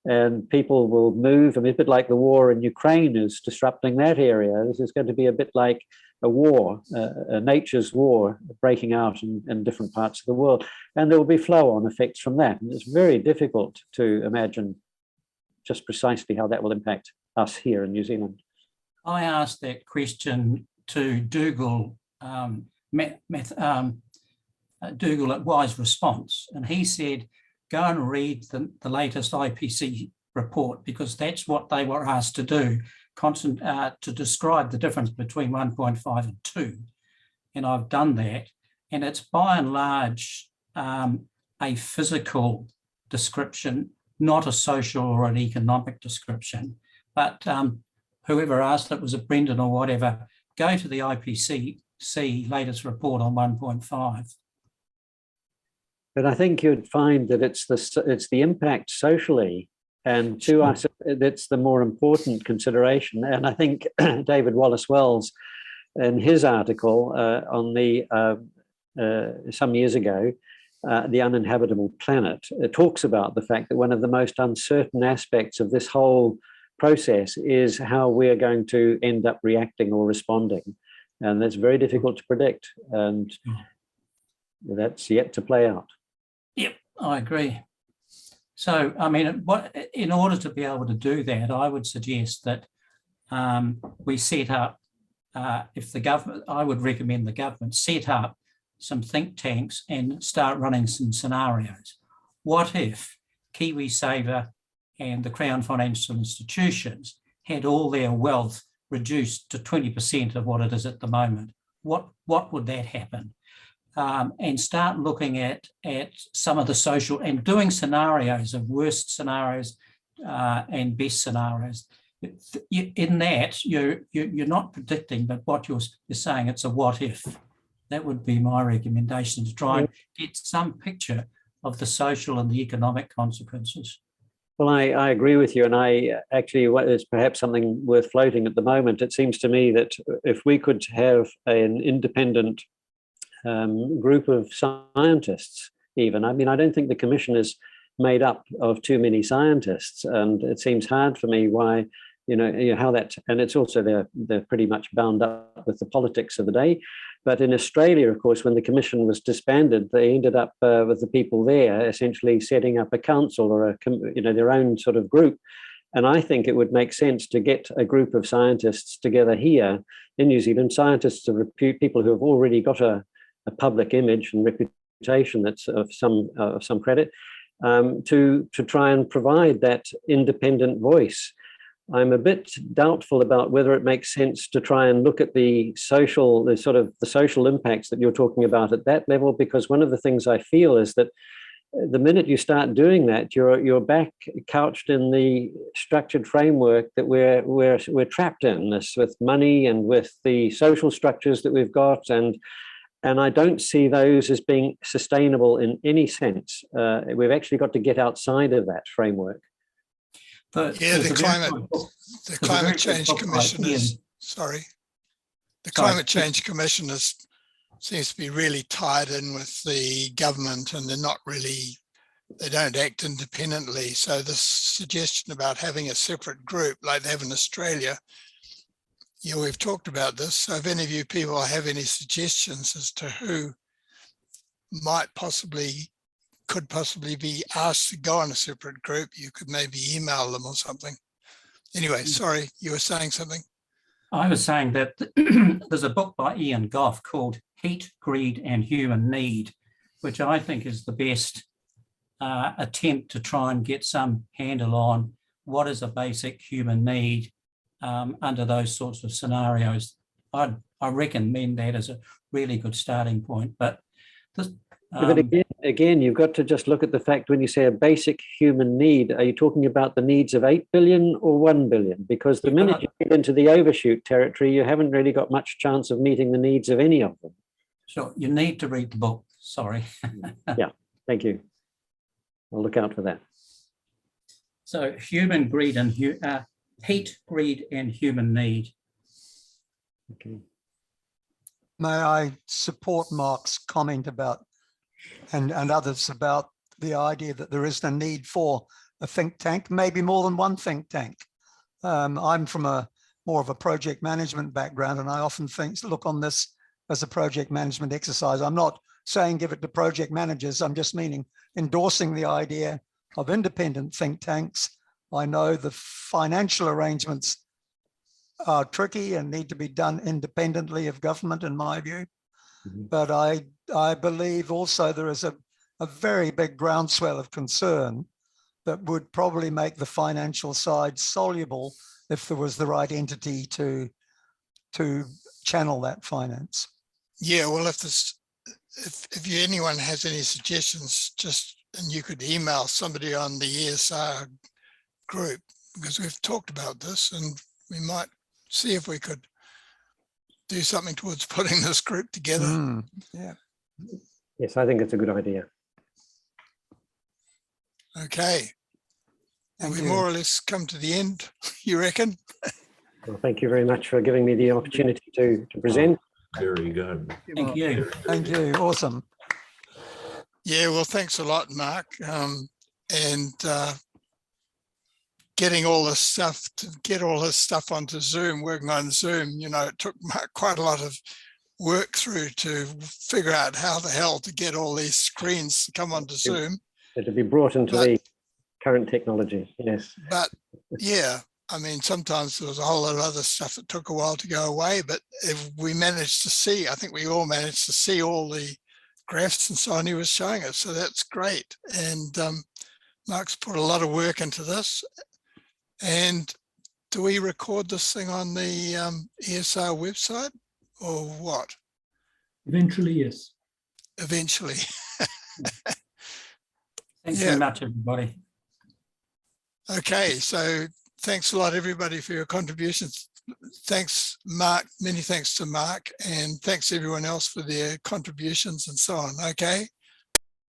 and people will move. I mean, a bit like the war in Ukraine is disrupting that area. This is going to be a bit like a war, a nature's war breaking out in different parts of the world. And there will be flow-on effects from that. And it's very difficult to imagine just precisely how that will impact us here in New Zealand. I asked that question to Dougal, Dougal at Wise Response, and he said, go and read the latest IPC report, because that's what they were asked to do, to describe the difference between 1.5 and 2. And I've done that. And it's by and large a physical description, not a social or an economic description. But whoever asked it, was it Brendan or whatever, go to the IPCC latest report on 1.5. But I think you'd find that it's the impact socially, and to us, that's the more important consideration. And I think David Wallace Wells, in his article on the some years ago, The Uninhabitable Planet, talks about the fact that one of the most uncertain aspects of this whole process is how we're going to end up reacting or responding. And that's very difficult to predict. And that's yet to play out. Yep, I agree. So, I mean, in order to be able to do that, I would suggest that we set up, if the government, I would recommend the government set up some think tanks and start running some scenarios. What if KiwiSaver and the Crown Financial Institutions had all their wealth reduced to 20% of what it is at the moment? What would that happen? And start looking at some of the social and doing scenarios of worst scenarios and best scenarios. In that, you're not predicting, but what you're saying, it's a what if. That would be my recommendation, to try and get some picture of the social and the economic consequences. Well, I agree with you, and I actually, what is perhaps something worth floating at the moment, it seems to me that if we could have an independent group of scientists, even, I mean, I don't think the commission is made up of too many scientists, and it seems hard for me why, you know how that, and it's also they're pretty much bound up with the politics of the day. But in Australia, of course, when the commission was disbanded, they ended up with the people there essentially setting up a council or their own sort of group. And I think it would make sense to get a group of scientists together here in New Zealand, scientists of repute, people who have already got a public image and reputation that's of some credit, to try and provide that independent voice. I'm a bit doubtful about whether it makes sense to try and look at the social impacts that you're talking about at that level, because one of the things I feel is that the minute you start doing that, you're back couched in the structured framework that we're trapped in, this with money and with the social structures that we've got, and I don't see those as being sustainable in any sense. We've actually got to get outside of that framework. The Climate Change Commission seems to be really tied in with the government, and they don't act independently. So this suggestion about having a separate group like they have in Australia, we've talked about this. So if any of you people have any suggestions as to who could possibly be asked to go on a separate group, you could maybe email them or something. Anyway, sorry, you were saying something. I was saying that there's a book by Ian Goff called Heat, Greed and Human Need, which I think is the best attempt to try and get some handle on what is a basic human need under those sorts of scenarios. I recommend that as a really good starting point. But again, you've got to just look at the fact when you say a basic human need, are you talking about the needs of 8 billion or 1 billion? Because the minute you get into the overshoot territory, you haven't really got much chance of meeting the needs of any of them. Sure, you need to read the book. Sorry. Yeah, thank you. I'll look out for that. So human greed and heat, greed and human need. Okay. May I support Mark's comment about and others about the idea that there is a need for a think tank, maybe more than one think tank. I'm from more of a project management background, and I often look on this as a project management exercise. I'm not saying give it to project managers. I'm just meaning endorsing the idea of independent think tanks. I know the financial arrangements are tricky and need to be done independently of government, in my view. Mm-hmm. But I believe also there is a very big groundswell of concern that would probably make the financial side soluble if there was the right entity to channel that finance. Yeah, well, if anyone has any suggestions, and you could email somebody on the ESR group, because we've talked about this and we might see if we could do something towards putting this group together. Yeah. Yes, I think it's a good idea. Okay. And we more or less come to the end, you reckon? Well, thank you very much for giving me the opportunity to present. Very good. Thank you. Thank you. Awesome. Yeah, well, thanks a lot, Mark. Getting all this stuff onto Zoom, working on Zoom, it took Mark quite a lot of work through to figure out how the hell to get all these screens to come onto Zoom. To be brought into the current technology, yes. But yeah, I mean, sometimes there was a whole lot of other stuff that took a while to go away, but if we managed to see, I think we all managed to see all the graphs and so on he was showing us. So that's great. And Mark's put a lot of work into this. And do we record this thing on the ESR website or what? Eventually, yes. Eventually. Thanks very much, everybody. Okay, so thanks a lot, everybody, for your contributions. Thanks, Mark. Many thanks to Mark, and thanks everyone else for their contributions and so on. Okay.